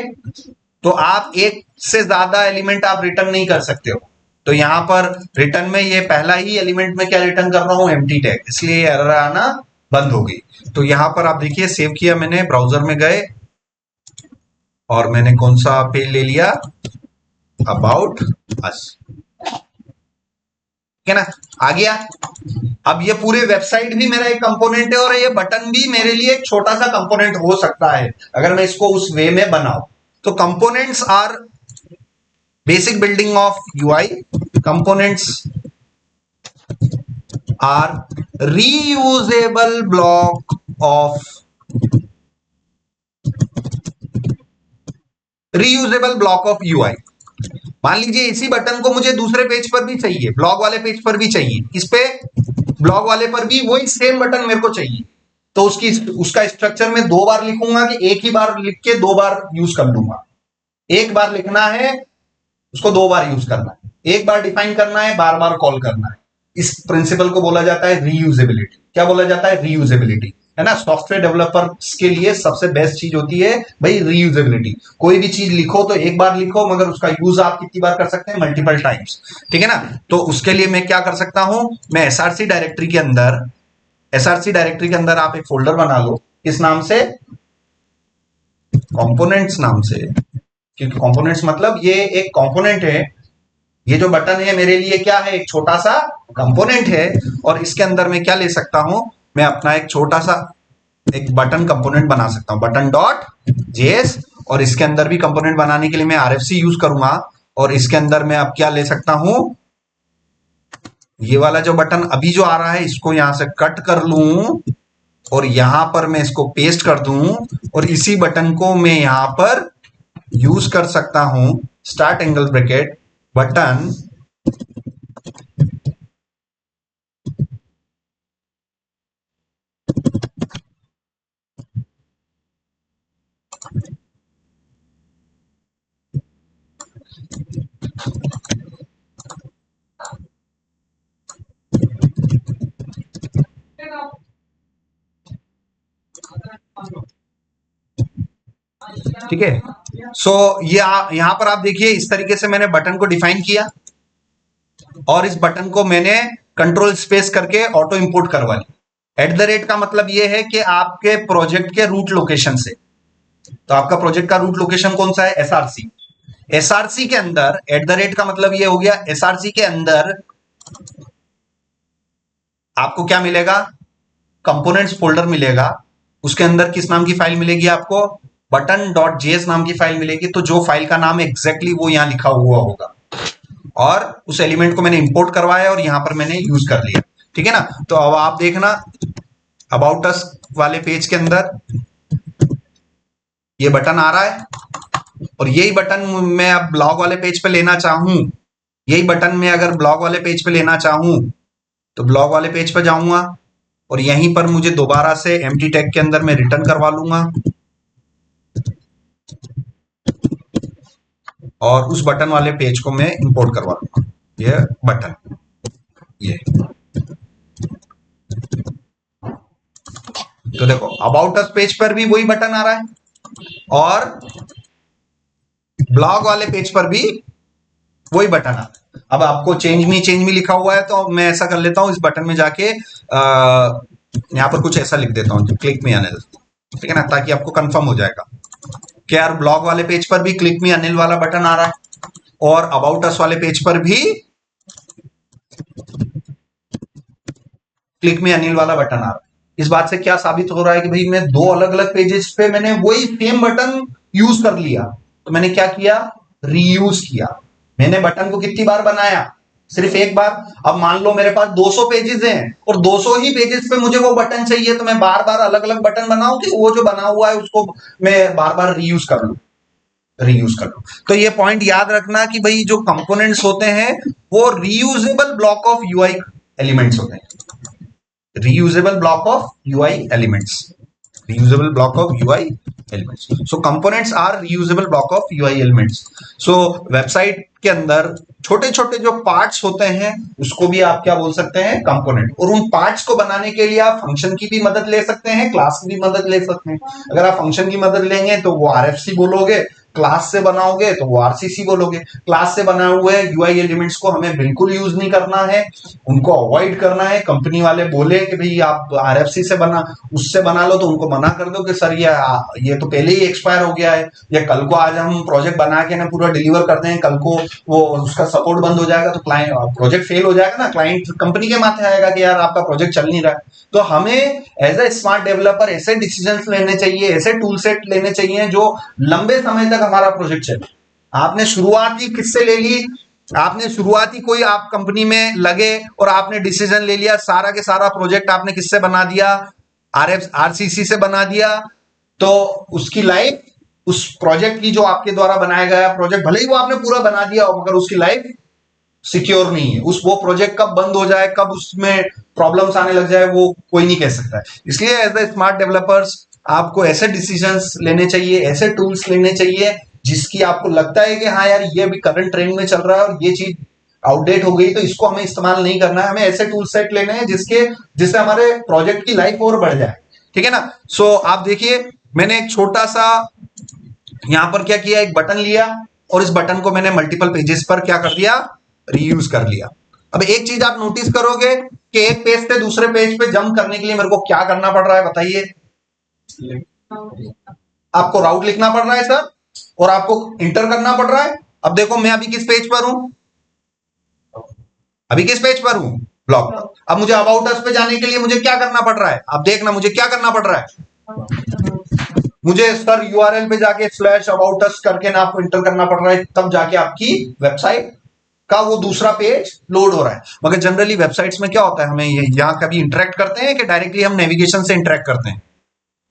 तो आप एक से ज्यादा एलिमेंट आप रिटर्न नहीं कर सकते हो। तो यहां पर रिटर्न में ये पहला ही एलिमेंट में क्या रिटर्न कर रहा हूं, एम्प्टी टैग, इसलिए एरर आना बंद हो गई। तो यहां पर आप देखिए सेव किया मैंने, ब्राउजर में गए और मैंने कौन सा पेज ले लिया, अबाउट अस, ठीक है ना, आ गया। अब ये पूरे वेबसाइट भी मेरा एक कंपोनेंट है और ये बटन भी मेरे लिए एक छोटा सा कंपोनेंट हो सकता है अगर मैं इसको उस वे में बनाऊं। तो components are basic building of UI components are reusable block of UI. मान लीजिए इसी बटन को मुझे दूसरे पेज पर भी चाहिए, ब्लॉग वाले पेज पर भी चाहिए, किस पे, ब्लॉग वाले पर भी वही सेम बटन मेरे को चाहिए, तो उसका स्ट्रक्चर में 2 बार लिखूंगा कि एक ही बार लिख के 2 बार यूज कर लूंगा। एक बार लिखना है, उसको 2 बार यूज करना है, एक बार डिफाइन करना है, बार बार कॉल करना है। इस प्रिंसिपल को बोला जाता है रीयूजेबिलिटी। क्या बोला जाता है? रीयूजेबिलिटी, है ना। सॉफ्टवेयर डेवलपर्स के लिए सबसे बेस्ट चीज होती है भाई रीयूजेबिलिटी। कोई भी चीज लिखो तो एक बार लिखो, मगर उसका यूज आप कितनी बार कर सकते हैं? मल्टीपल टाइम्स, ठीक है ना। तो उसके लिए मैं क्या कर सकता हूं, मैं एसआरसी डायरेक्टरी के अंदर आप एक फोल्डर बना लो, किस नाम से? कंपोनेंट्स नाम से। क्योंकि कंपोनेंट्स मतलब ये एक कंपोनेंट है, ये जो बटन है मेरे लिए क्या है? एक छोटा सा कंपोनेंट है। और इसके अंदर मैं क्या ले सकता हूं, मैं अपना एक छोटा सा एक बटन कंपोनेंट बना सकता हूं, बटन डॉट जेएस। और इसके अंदर भी कंपोनेंट बनाने के लिए मैं आरएफसी यूज करूंगा। और इसके अंदर मैं अब क्या ले सकता हूं, ये वाला जो बटन अभी जो आ रहा है, इसको यहां से कट कर लूं और यहां पर मैं इसको पेस्ट कर दूं, और इसी बटन को मैं यहां पर यूज कर सकता हूं, स्टार्ट एंगल ब्रैकेट बटन ठीक है। सो ये यहां पर आप देखिए, इस तरीके से मैंने बटन को डिफाइन किया और इस बटन को मैंने कंट्रोल स्पेस करके ऑटो इंपोर्ट करवा लिया। एट द रेट का मतलब ये है कि आपके प्रोजेक्ट के रूट लोकेशन से, तो आपका प्रोजेक्ट का रूट लोकेशन कौन सा है? एसआरसी। एसआरसी के अंदर एट द रेट का मतलब ये हो गया, एसआरसी के अंदर आपको क्या मिलेगा? कंपोनेंट्स फोल्डर मिलेगा। उसके अंदर किस नाम की फाइल मिलेगी आपको? बटन डॉट जेएस नाम की फाइल मिलेगी। तो जो फाइल का नाम एग्जैक्टली वो यहां लिखा हुआ होगा, और उस एलिमेंट को मैंने इंपोर्ट करवाया और यहां पर मैंने यूज कर लिया, ठीक है ना। तो अब आप देखना, अबाउट अस वाले पेज के अंदर ये बटन आ रहा है, और यही बटन मैं अब ब्लॉग वाले पेज पे लेना चाहूं, यही बटन मैं अगर ब्लॉग वाले पेज पे लेना चाहूं तो ब्लॉग वाले पेज पे जाऊंगा और यहीं पर मुझे दोबारा से एम्प्टी टैग के अंदर मैं रिटर्न करवा लूंगा, और उस बटन वाले पेज को मैं इंपोर्ट करवा लूंगा। ये बटन, ये तो देखो अबाउट अस पेज पर भी वही बटन आ रहा है और ब्लॉग वाले पेज पर भी वही बटन आ रहा है। अब आपको चेंज मी लिखा हुआ है, तो मैं ऐसा कर लेता हूं, इस बटन में जाके यहां पर कुछ ऐसा लिख देता हूं, क्लिक मी अनिल, ठीक है ना, ताकि आपको कंफर्म हो जाएगा कि यार ब्लॉग वाले पेज पर भी क्लिक मी अनिल वाला बटन आ रहा है और अबाउट अस वाले पेज पर भी क्लिक मी अनिल वाला बटन आ रहा है। इस बात से क्या साबित हो रहा है कि भाई मैं 2 अलग अलग पेजेस पे मैंने वही सेम बटन यूज कर लिया। तो मैंने क्या किया? रीयूज किया। मैंने बटन को कितनी बार बनाया? सिर्फ एक बार। अब मान लो मेरे पास 200 पेजेस हैं और 200 ही पेजेस पे मुझे वो बटन चाहिए, तो मैं बार बार अलग अलग बटन बनाऊं कि वो जो बना हुआ है उसको मैं बार बार रीयूज कर लूं, तो ये पॉइंट याद रखना कि भाई जो कंपोनेंट्स होते हैं वो reusable block of UI elements होते हैं। reusable block of UI elements, reusable block of UI elements. So components are reusable block of UI elements. So website के अंदर छोटे छोटे जो पार्ट्स होते हैं उसको भी आप क्या बोल सकते हैं? कंपोनेंट। और उन पार्ट्स को बनाने के लिए आप फंक्शन की भी मदद ले सकते हैं, क्लास की भी मदद ले सकते हैं। अगर आप फंक्शन की मदद लेंगे तो वो आरएफसी बोलोगे, क्लास से बनाओगे तो वो आरसीसी बोलोगे। क्लास से बनाए हुए यूआई एलिमेंट्स को हमें बिल्कुल यूज नहीं करना है, उनको अवॉइड करना है। कंपनी वाले बोले कि भाई आप आरएफसी से बना, उससे बना लो, तो उनको मना कर दो कि सर ये तो पहले ही एक्सपायर हो गया है, या कल को आज हम प्रोजेक्ट बना के ना पूरा डिलीवर कर दें, कल को वो उसका सपोर्ट बंद हो जाएगा तो क्लाइंट प्रोजेक्ट फेल हो जाएगा ना, क्लाइंट कंपनी के माथे आएगा कि यार आपका प्रोजेक्ट चल नहीं रहा है। तो हमें एज ए स्मार्ट डेवलपर ऐसे डिसीजंस लेने चाहिए, ऐसे टूल सेट लेने चाहिए जो लंबे समय तक हमारा प्रोजेक्ट चले। आपने शुरुआती किससे ले ली? आपने शुरुआती कोई आप कंपनी में लगे और आपने डिसीजन ले लिया, सारा के सारा प्रोजेक्ट आपने किससे बना दिया? आरसीसी से बना दिया। तो उसकी लाइफ, उस प्रोजेक्ट की, जो आपके द्वारा बनाया गया प्रोजेक्ट, भले ही वो आपने पूरा बना दिया हो, मगर उसकी लाइफ सिक्योर नहीं है। उस वो प्रोजेक्ट कब बंद हो जाए, कब उसमें प्रॉब्लम्स आने लग जाए, वो कोई नहीं कह सकता है। इसलिए एज द स्मार्ट डेवलपर्स आपको ऐसे डिसीजंस लेने चाहिए, ऐसे टूल्स लेने चाहिए जिसकी आपको लगता है कि हाँ यार, ये अभी करंट ट्रेंड में चल रहा है और ये चीज आउटडेट हो गई, तो इसको हमें इस्तेमाल नहीं करना है। हमें ऐसे टूल सेट लेने हैं जिससे हमारे प्रोजेक्ट की लाइफ और बढ़ जाए। ठीक है ना? सो आप देखिए, मैंने एक छोटा सा यहां पर क्या किया, एक बटन लिया और इस बटन को मैंने मल्टीपल पेजेस पर क्या कर दिया, रीयूज कर लिया। अब एक चीज आप नोटिस करोगे कि एक पेज से दूसरे पेज पे जंप करने के लिए मेरे को क्या करना पड़ रहा है, बताइए? आपको राउट लिखना पड़ रहा है सर, और आपको इंटर करना पड़ रहा है। अब देखो मैं अभी किस पेज पर हूं, अभी किस पेज पर हूं, ब्लॉग पर। अब मुझे अबाउट अस पे जाने के लिए मुझे क्या करना पड़ रहा है, आप देखना मुझे क्या करना पड़ रहा है। मुझे सर यूआरएल पे जाके स्लैश अबाउट अस करके ना आपको इंटर करना पड़ रहा है, तब जाके आपकी वेबसाइट का वो दूसरा पेज लोड हो रहा है। मगर जनरली वेबसाइट्स में क्या होता है, हमें यहां कभी इंटरेक्ट करते हैं कि डायरेक्टली हम नेविगेशन से इंटरेक्ट करते हैं?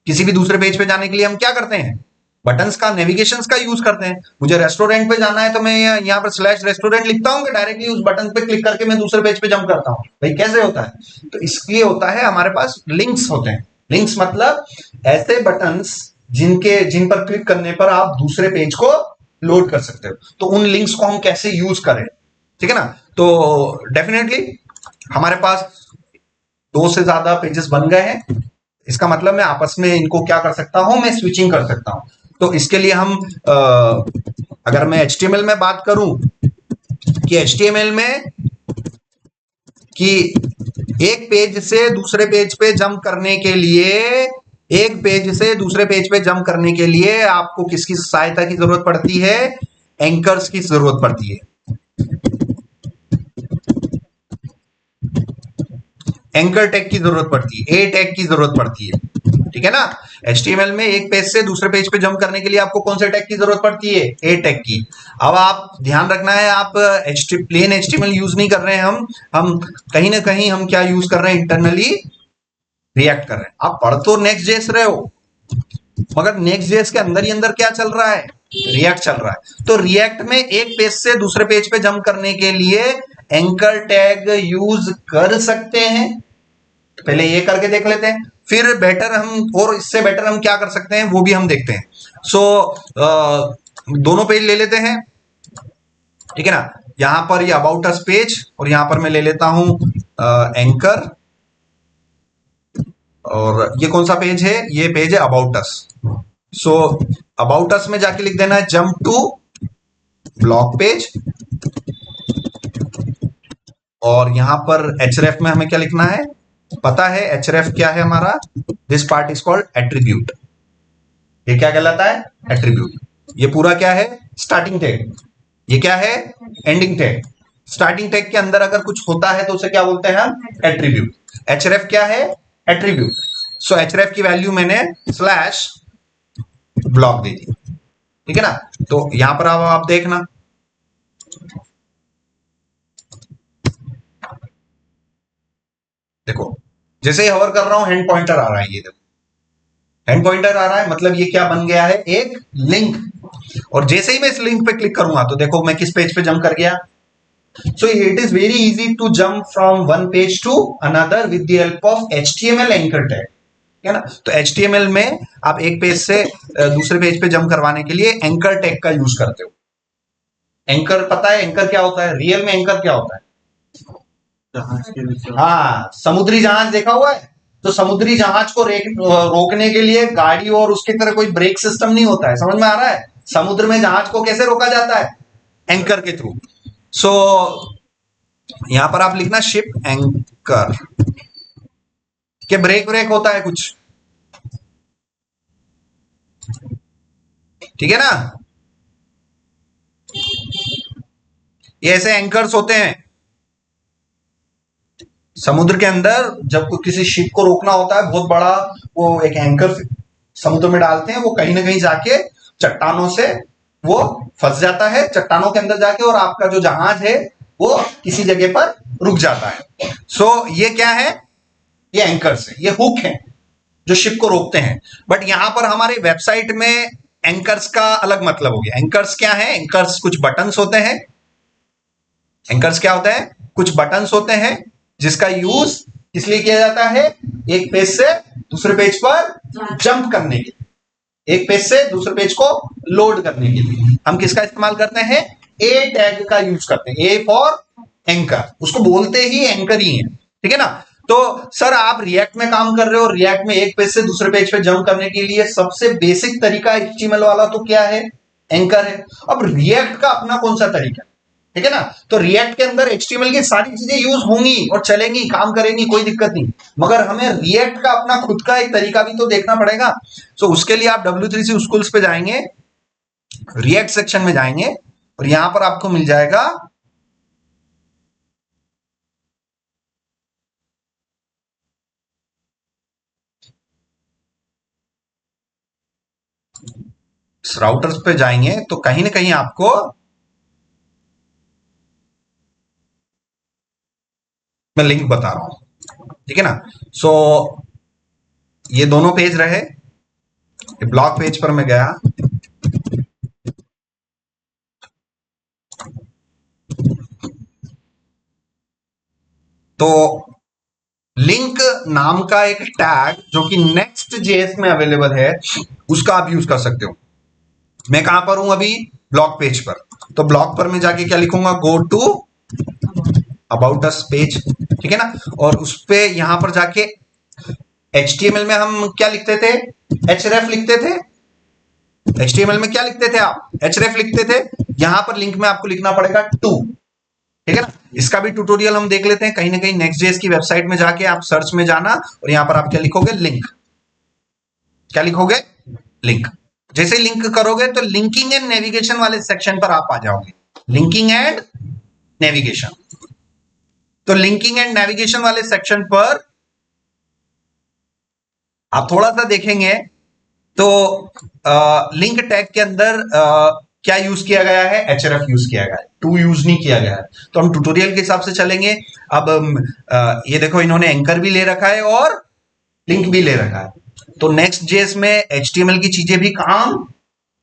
किसी भी दूसरे पेज पे जाने के लिए हम क्या करते हैं, बटन्स का, नेविगेशंस का यूज करते हैं। मुझे रेस्टोरेंट पे जाना है तो मैं यहाँ पर स्लैश रेस्टोरेंट लिखता हूँ कि डायरेक्टली उस बटन पे क्लिक करके मैं दूसरे पेज पे जंप करता हूँ? भाई कैसे होता है? तो इसलिए होता है, हमारे पास लिंक्स होते हैं। लिंक्स मतलब ऐसे बटन्स जिन पर क्लिक करने पर आप दूसरे पेज को लोड कर सकते हो। तो उन लिंक्स को हम कैसे यूज करें, ठीक है ना? तो डेफिनेटली हमारे पास 2 से ज्यादा पेजेस बन गए हैं। इसका मतलब मैं आपस में इनको क्या कर सकता हूं, मैं स्विचिंग कर सकता हूं। तो इसके लिए हम अगर मैं HTML में बात करूं कि HTML में कि एक पेज से दूसरे पेज पे जंप करने के लिए, एक पेज से दूसरे पेज पे जंप करने के लिए आपको किसकी सहायता की जरूरत पड़ती है? एंकर्स की जरूरत पड़ती है। एंकर टैग की जरूरत पड़ती है, ए टैग की जरूरत पड़ती है। ठीक है ना? HTML में एक पेज से दूसरे पेज पे जंप करने के लिए आपको कौन से टैग की जरूरत पड़ती है? ए टैग की। अब आप ध्यान रखना है, आप प्लेन HTML यूज नहीं कर रहे हैं, हम कहीं ना कहीं हम क्या यूज कर रहे हैं, इंटरनली रिएक्ट कर रहे हैं। आप पढ़ तो नेक्स्ट जेएस रहे हो, मगर नेक्स्ट जेएस के अंदर ही अंदर क्या चल रहा है, रिएक्ट चल रहा है। तो रिएक्ट में एक पेज से दूसरे पेज पे जंप करने के लिए एंकर टैग यूज कर सकते हैं। पहले ये करके देख लेते हैं, फिर बेटर हम, और इससे बेटर हम क्या कर सकते हैं वो भी हम देखते हैं। सो दोनों पेज ले लेते हैं, ठीक है ना? यहां पर ये अबाउट अस पेज, और यहां पर मैं ले लेता हूं एंकर, और ये कौन सा पेज है? ये पेज है about us. So about us में जाके लिख देना है जंप टू ब्लॉग पेज, और यहां पर href में हमें क्या लिखना है, पता है href क्या है हमारा? This part is called attribute. ये क्या कहलाता है? एट्रीब्यूट। ये पूरा क्या है? Starting tag. ये क्या है? Ending tag. स्टार्टिंग टैग के अंदर अगर कुछ होता है तो उसे क्या बोलते हैं हम? एट्रीब्यूट। href क्या है? एट्रीब्यूट। सो href की वैल्यू मैंने स्लैश ब्लॉक दे दी, ठीक है ना? तो यहां पर आप देखना, देखो जैसे ही हवर कर रहा हूं हैंड पॉइंटर आ रहा है, ये देखो हैंड पॉइंटर आ रहा है, मतलब ये क्या बन गया है? एक लिंक। और जैसे ही मैं इस लिंक पे क्लिक करूंगा तो देखो मैं किस पेज पे जंप कर गया। So it is very easy to jump from one page to another with the help of HTML anchor tag, है ना? तो HTML में आप एक पेज से दूसरे पेज पे जंप करवाने के लिए एंकर टैग का यूज करते हो। एंकर पता है एंकर क्या होता है? रियल में एंकर क्या होता है? हाँ, समुद्री जहाज देखा हुआ है? तो समुद्री जहाज को रोकने के लिए गाड़ी और उसकी तरह कोई ब्रेक सिस्टम नहीं होता है, समझ में आ रहा है? समुद्र में जहाज को कैसे रोका जाता है? एंकर के थ्रू। सो यहां पर आप लिखना शिप एंकर, के ब्रेक ब्रेक होता है कुछ, ठीक है ना? ये ऐसे एंकर्स होते हैं समुद्र के अंदर। जब कोई किसी शिप को रोकना होता है, बहुत बड़ा वो एक एंकर समुद्र में डालते हैं, वो कहीं ना कहीं जाके चट्टानों से वो फंस जाता है चट्टानों के अंदर जाके और आपका जो जहाज है वो किसी जगह पर रुक जाता है। सो ये क्या है, ये एंकर्स है, ये हुक है जो शिप को रोकते हैं। बट यहां पर हमारे वेबसाइट में एंकर्स का अलग मतलब हो गया। एंकर्स क्या है, एंकर्स कुछ बटन्स होते हैं। एंकर्स क्या होता है, कुछ बटन्स होते हैं जिसका यूज इसलिए किया जाता है एक पेज से दूसरे पेज पर जंप करने के लिए, एक पेज से दूसरे पेज को लोड करने के लिए हम किसका इस्तेमाल करते हैं, ए टैग का यूज करते हैं। ए फॉर एंकर, उसको बोलते ही एंकर ही है, ठीक है ना। तो सर आप रिएक्ट में काम कर रहे हो, रिएक्ट में एक पेज से दूसरे पेज पे जंप करने के लिए सबसे बेसिक तरीका एचटीएमएल वाला तो क्या है, एंकर है। अब रिएक्ट का अपना कौन सा तरीका, ठीक है ना। तो रिएक्ट के अंदर एचटीएमएल की सारी चीजें यूज होंगी और चलेंगी, काम करेंगी, कोई दिक्कत नहीं, मगर हमें रिएक्ट का अपना खुद का एक तरीका भी तो देखना पड़ेगा। सो उसके लिए आप W3C स्कूल्स पे जाएंगे, रिएक्ट सेक्शन में जाएंगे और यहां पर आपको मिल जाएगा राउटर्स पे जाएंगे तो कहीं ना कहीं आपको मैं लिंक बता रहा हूं, ठीक है ना। सो ये दोनों पेज रहे, ये ब्लॉग पेज पर मैं गया, तो लिंक नाम का एक टैग जो कि नेक्स्ट जेएस में अवेलेबल है उसका आप यूज कर सकते हो। मैं कहां पर हूं अभी, ब्लॉग पेज पर। तो ब्लॉग पर मैं जाके क्या लिखूंगा, go to about us page, ठीक है ना। और उस पे यहां पर जाके HTML में हम क्या लिखते थे, href लिखते थे। HTML में क्या लिखते थे आप, href लिखते थे। यहां पर लिंक में आपको लिखना पड़ेगा टू, ठीक है ना। इसका भी ट्यूटोरियल हम देख लेते हैं कहीं ना कहीं, नेक्स्ट जेएस की वेबसाइट में जाके आप सर्च में जाना और यहां पर आप क्या लिखोगे, लिंक। क्या लिखोगे, लिंक। जैसे लिंक करोगे तो लिंकिंग एंड नेविगेशन वाले सेक्शन पर आप आ जाओगे, लिंकिंग एंड नेविगेशन। तो लिंकिंग एंड नेविगेशन वाले सेक्शन पर आप थोड़ा सा देखेंगे तो लिंक टैग के अंदर क्या यूज किया गया है, href यूज किया गया है, टू यूज नहीं किया गया है। तो हम ट्यूटोरियल के हिसाब से चलेंगे। अब ये देखो इन्होंने एंकर भी ले रखा है और लिंक भी ले रखा है, तो नेक्स्ट जेएस में HTML की चीजें भी काम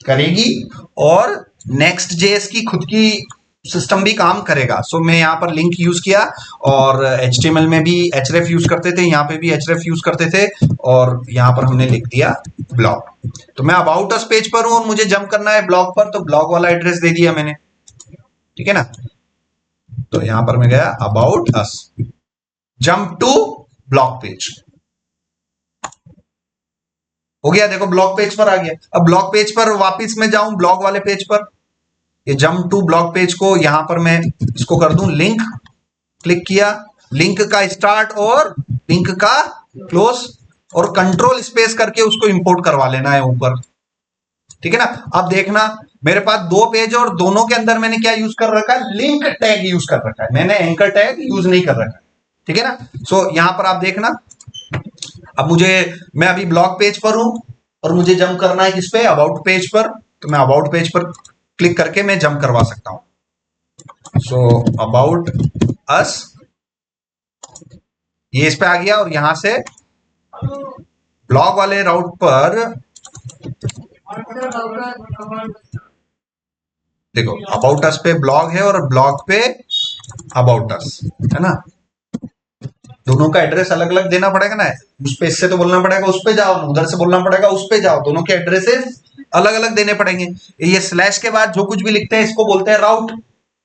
करेगी और नेक्स्ट जेएस की खुद की सिस्टम भी काम करेगा। सो मैं यहाँ पर लिंक यूज किया और HTML में भी href यूज करते थे, यहाँ पे भी href यूज करते थे और यहाँ पर हमने लिख दिया ब्लॉग। तो मैं अबाउट अस पेज पर हूं और मुझे जंप करना है ब्लॉग पर, तो ब्लॉग वाला एड्रेस दे दिया मैंने, ठीक है ना। तो यहां पर मैं गया about us, jump to blog page, हो गया। देखो ब्लॉग पेज पर आ गया। अब ब्लॉग पेज पर वापस मैं जाऊं ब्लॉग वाले पेज पर, ये जंप टू ब्लॉग पेज को यहां पर मैं इसको कर दूं लिंक, क्लिक किया, लिंक का स्टार्ट और लिंक का क्लोज और कंट्रोल स्पेस करके उसको इंपोर्ट करवा लेना है ऊपर, ठीक है ना। अब देखना मेरे पास दो पेज और दोनों के अंदर मैंने क्या यूज कर रखा है, लिंक टैग यूज कर रखा है, मैंने एंकर टैग यूज नहीं कर रखा है, ठीक है ना। सो यहां पर आप देखना, अब मुझे, मैं अभी ब्लॉग पेज पर हूं और मुझे जंप करना है किस पे, अबाउट पेज पर। तो मैं अबाउट पेज पर क्लिक करके मैं जंप करवा सकता हूं। सो अबाउट अस, ये इस पे आ गया और यहां से ब्लॉग वाले राउट पर देखो अबाउट अस पे ब्लॉग है और ब्लॉग पे अबाउट अस है ना, दोनों का एड्रेस अलग अलग देना पड़ेगा ना। उस पे इससे तो बोलना पड़ेगा उस पे जाओ, उधर से बोलना पड़ेगा उस पे जाओ, दोनों के एड्रेसेस अलग अलग देने पड़ेंगे। ये स्लैश के बाद जो कुछ भी लिखते हैं इसको बोलते हैं राउट।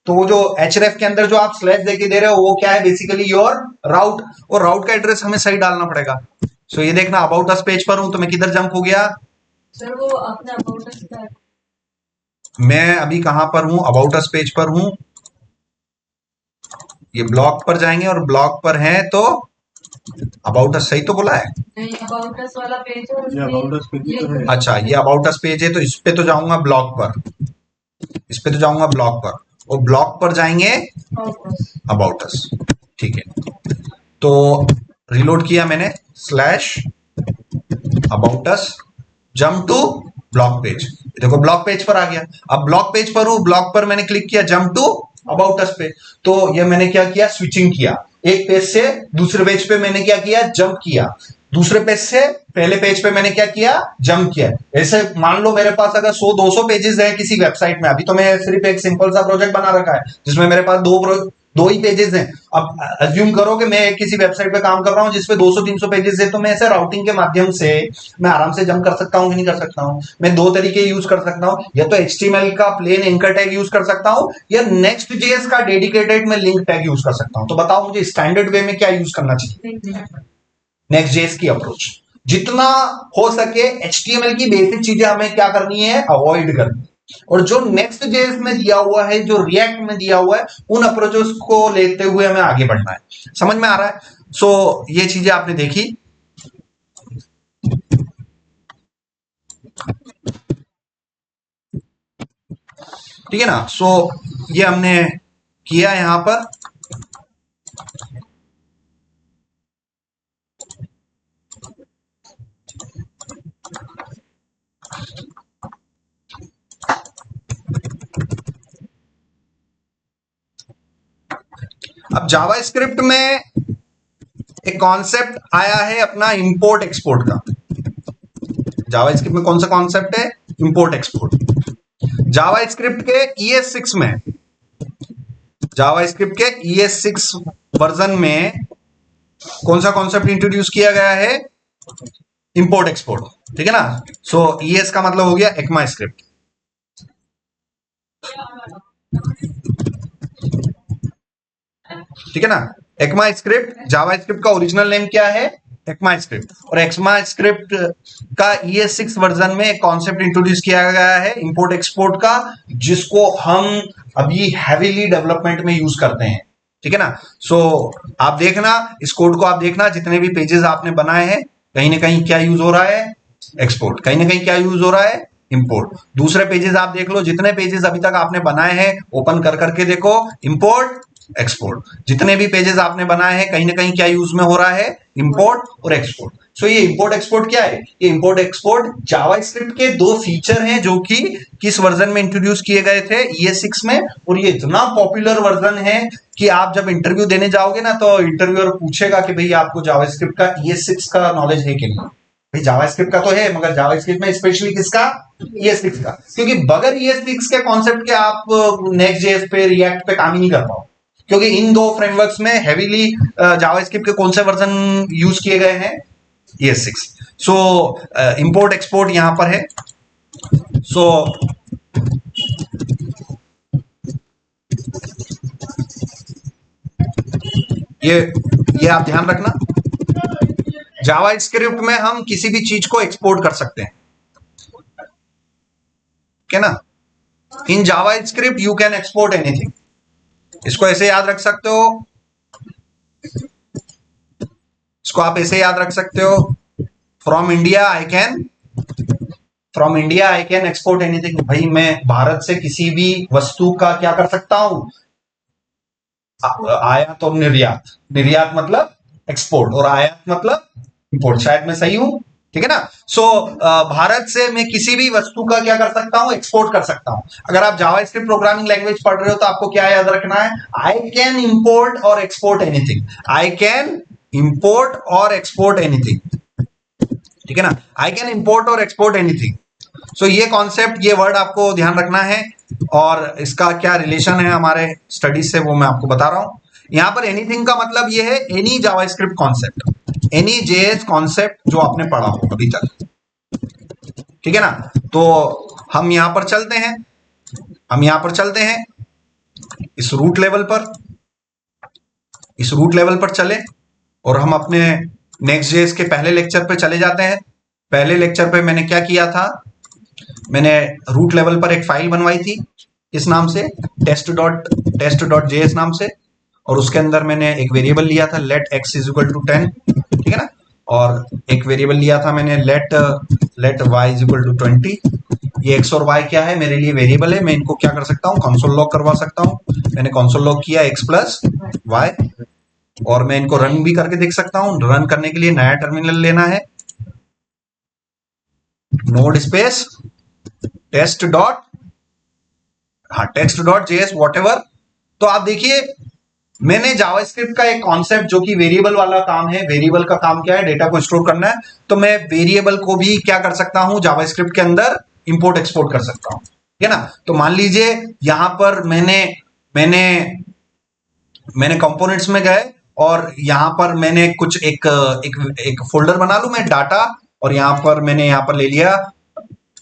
तो वो जो href के अंदर जो आप स्लैश देके दे रहे हो वो क्या है, बेसिकली योर राउट, और राउट का एड्रेस हमें सही डालना पड़ेगा। सो ये देखना अबाउट अस पेज पर हूं तो मैं किधर जंप हो गया, सर वो आपने अबाउट अस का, मैं अभी कहां पर हूं, अबाउट अस पेज पर हूं। ये ब्लॉग पर जाएंगे और ब्लॉग पर है तो अबाउट अस सही तो बोला है, नहीं अबाउट अस वाला पेज है, ये about us पेज तो है। अच्छा ये अबाउट अस पेज है तो इस पे तो जाऊंगा ब्लॉग पर, इस पे तो जाऊंगा ब्लॉग पर और ब्लॉग पर जाएंगे अबाउट अस, ठीक है। तो रिलोड किया मैंने, slash about us, jump to blog page. देखो ब्लॉग पेज पर आ गया। अब ब्लॉग पेज पर हूं, ब्लॉग पर मैंने क्लिक किया जंप टू अबाउट अस पे, तो ये मैंने क्या किया, स्विचिंग किया, एक पेज से दूसरे पेज पे मैंने क्या किया, जंप किया, दूसरे पेज से पहले पेज पे मैंने क्या किया, जंप किया। ऐसे मान लो मेरे पास अगर 100-200 पेजेस हैं किसी वेबसाइट में, अभी तो मैं सिर्फ एक सिंपल सा प्रोजेक्ट बना रखा है जिसमें मेरे पास दो ही पेजेस हैं। अब अज्यूम करो कि मैं किसी वेबसाइट पे काम कर रहा हूं जिसपे 200-300 पेजेस है, तो मैं ऐसे राउटिंग के माध्यम से मैं आराम से जंप कर सकता हूं कि नहीं कर सकता हूं। मैं दो तरीके यूज कर सकता हूं, या तो HTML का प्लेन एंकर टैग यूज कर सकता हूं, या नेक्स्ट जेएस का डेडिकेटेड मैं लिंक टैग यूज कर सकता हूं। तो बताओ मुझे स्टैंडर्ड वे में क्या यूज करना चाहिए। नेक्स्ट जेएस की अप्रोच, जितना हो सके HTML की बेसिक चीजें हमें क्या करनी है, अवॉइड करनी है, और जो नेक्स्ट जेएस में दिया हुआ है, जो रिएक्ट में दिया हुआ है, उन अप्रोचेस को लेते हुए हमें आगे बढ़ना है। समझ में आ रहा है। सो ये चीजें आपने देखी। ठीक है ना। सो ये हमने किया यहां पर। अब जावास्क्रिप्ट में एक कॉन्सेप्ट आया है अपना इंपोर्ट एक्सपोर्ट का। जावास्क्रिप्ट में कौन सा कॉन्सेप्ट है, इंपोर्ट एक्सपोर्ट। जावास्क्रिप्ट के ES6 में, जावास्क्रिप्ट के ES6 वर्जन में कौन सा कॉन्सेप्ट इंट्रोड्यूस किया गया है, इंपोर्ट एक्सपोर्ट। ठीक है ना। सो ES का मतलब हो गया ECMA स्क्रिप्ट। ठीक है ना। ECMA स्क्रिप्ट, जावास्क्रिप्ट का ओरिजिनल नेम क्या है, ECMA स्क्रिप्ट, और ECMA स्क्रिप्ट का ES6 वर्जन में एक कॉन्सेप्ट इंट्रोड्यूस किया गया है इंपोर्ट एक्सपोर्ट का, जिसको हम अभी हैवीली डेवलपमेंट में यूज करते हैं। ठीक है ना। सो आप देखना इस कोड को, आप देखना जितने भी पेजेस आपने बनाए हैं, कहीं ना कहीं क्या यूज हो रहा है, एक्सपोर्ट, कहीं ना कहीं क्या यूज हो रहा है, इंपोर्ट। दूसरे पेजेस आप देख लो, जितने पेजेस अभी तक आपने बनाए हैं ओपन कर करके देखो, इंपोर्ट एक्सपोर्ट। जितने भी पेजेस आपने बनाए हैं कहीं ना कहीं क्या यूज में हो रहा है, इंपोर्ट और एक्सपोर्ट। सो ये इंपोर्ट एक्सपोर्ट क्या है, ये इंपोर्ट एक्सपोर्ट जावास्क्रिप्ट के दो फीचर हैं जो कि किस वर्जन में इंट्रोड्यूस किए गए थे, ES6 में। और ये इतना पॉपुलर वर्जन है कि आप जब इंटरव्यू देने जाओगे ना, तो इंटरव्यूअर पूछेगा कि भाई आपको जावास्क्रिप्ट का ES6 का नॉलेज है कि नहीं। भाई जावास्क्रिप्ट का तो है, मगर जावास्क्रिप्ट में स्पेशली किसका, ES6 का, क्योंकि बगैर ES6 के कॉन्सेप्ट के आप नेक्स्ट जेएस पे, रिएक्ट पे काम ही नहीं कर पाओ, क्योंकि इन दो फ्रेमवर्क्स में हेवीली जावास्क्रिप्ट के कौन से वर्जन यूज किए गए हैं, ES6। सो इंपोर्ट एक्सपोर्ट यहां पर है। सो ये आप ध्यान रखना, जावास्क्रिप्ट में हम किसी भी चीज को एक्सपोर्ट कर सकते हैं। ठीक है ना। In JavaScript you can export anything. इसको ऐसे याद रख सकते हो, इसको आप ऐसे याद रख सकते हो, from India I can export anything. भाई मैं भारत से किसी भी वस्तु का क्या कर सकता हूं, आयात और निर्यात, निर्यात मतलब एक्सपोर्ट और आयात मतलब इंपोर्ट। शायद मैं सही हूं। ठीक है ना। सो भारत से मैं किसी भी वस्तु का क्या कर सकता हूं, एक्सपोर्ट कर सकता हूं। अगर आप जावास्क्रिप्ट प्रोग्रामिंग लैंग्वेज पढ़ रहे हो तो आपको क्या याद रखना है, आई कैन इंपोर्ट और export anything, I can import और एक्सपोर्ट एनीथिंग। ठीक है ना। आई कैन इंपोर्ट और एक्सपोर्ट एनीथिंग। सो ये कॉन्सेप्ट, ये वर्ड आपको ध्यान रखना है, और इसका क्या रिलेशन है हमारे स्टडीज से वो मैं आपको बता रहा हूं। यहां पर एनीथिंग का मतलब ये है any JavaScript concept, any JS concept जो आपने पढ़ा हो अभी तक। ठीक है ना। तो हम यहां पर चलते हैं, हम यहां पर चलते हैं इस रूट लेवल पर, इस रूट लेवल पर चले, और हम अपने नेक्स्ट जेएस के पहले लेक्चर पे चले जाते हैं। पहले लेक्चर पे मैंने क्या किया था, मैंने रूट लेवल पर एक फाइल बनवाई थी इस नाम से, test.js नाम से, और उसके अंदर मैंने एक वेरिएबल लिया था let x is equal to 10। ठीक है ना। और एक वेरिएबल लिया था मैंने let y is equal to 20। ये x और y क्या है, मेरे लिए वेरिएबल है, मैं इनको क्या कर सकता हूँ, कंसोल लॉग करवा सकता हूँ। मैंने कंसोल लॉग किया x प्लस y, और मैं इनको रन भी करके देख सकता हूँ। रन करने के लिए नया टर्मिनल लेना है, नोड स्पेस टेस्ट डॉट, हाँ text dot JS what ever. तो आप देखिए मैंने जावास्क्रिप्ट का एक कॉन्सेप्ट जो कि वेरिएबल वाला काम है, वेरिएबल का काम क्या है, डेटा को स्टोर करना है, तो मैं वेरिएबल को भी क्या कर सकता हूं जावास्क्रिप्ट के अंदर इंपोर्ट एक्सपोर्ट कर सकता हूं, ठीक है ना। तो मान लीजिए यहां पर मैंने मैंने मैंने कंपोनेंट्स में गए और यहां पर मैंने कुछ एक फोल्डर बना लूं मैं डाटा, और मैंने यहां पर ले लिया,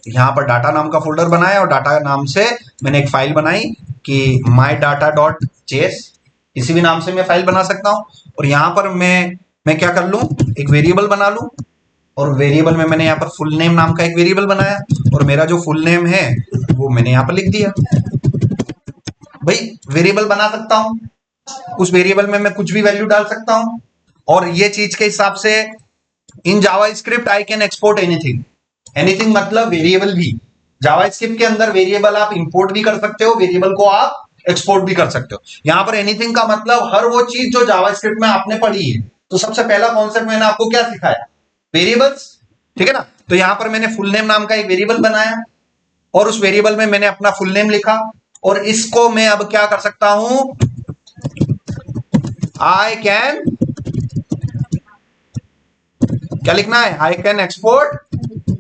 यहां पर डाटा नाम का फोल्डर बनाया और डाटा नाम से मैंने एक फाइल बनाई कि माई डाटा डॉट जेएस, किसी भी नाम से मैं फाइल बना सकता हूं। और यहां पर मैं क्या कर लूं, एक वेरिएबल बना लूं, और वेरिएबल में मैंने यहां पर फुल नेम नाम का एक वेरिएबल बनाया, और मेरा जो फुल नेम है वो मैंने यहां पर लिख दिया। भाई वेरिएबल बना सकता हूं, उस वेरिएबल में मैं कुछ भी वैल्यू डाल सकता हूं, और ये चीज के हिसाब से in JavaScript I can export anything. Anything मतलब वेरिएबल भी, जावास्क्रिप्ट के अंदर वेरिएबल आप इंपोर्ट भी कर सकते हो, वेरिएबल को आप एक्सपोर्ट भी कर सकते हो। यहां पर एनीथिंग का मतलब हर वो चीज जो जावास्क्रिप्ट में आपने पढ़ी है। तो सबसे पहला कॉन्सेप्ट मैंने आपको क्या सिखाया, वेरिएबल्स, ठीक है ना। तो यहां पर मैंने फुल नेम नाम का एक वेरिएबल बनाया, और उस वेरिएबल में मैंने अपना फुल नेम लिखा, और इसको मैं अब क्या कर सकता हूं, आई कैन, क्या लिखना है, आई कैन एक्सपोर्ट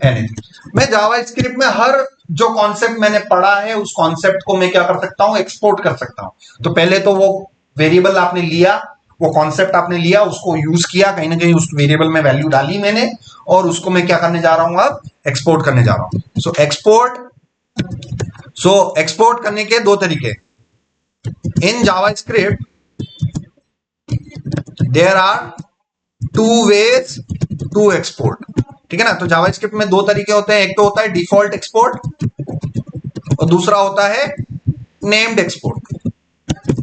एनीथिंग। मैं जावास्क्रिप्ट में हर जो कॉन्सेप्ट मैंने पढ़ा है उस कॉन्सेप्ट को मैं क्या कर सकता हूं, एक्सपोर्ट कर सकता हूं। तो पहले तो वो वेरिएबल आपने लिया, वो कॉन्सेप्ट आपने लिया, उसको यूज किया, कहीं ना कहीं उस वेरिएबल में वैल्यू डाली मैंने, और उसको मैं क्या करने जा रहा हूं, अब एक्सपोर्ट करने जा रहा हूं। सो एक्सपोर्ट करने के दो तरीके in JavaScript, there are two ways to export, ठीक है ना। तो जावास्क्रिप्ट में दो तरीके होते हैं, एक तो होता है डिफॉल्ट एक्सपोर्ट और दूसरा होता है नेम्ड एक्सपोर्ट।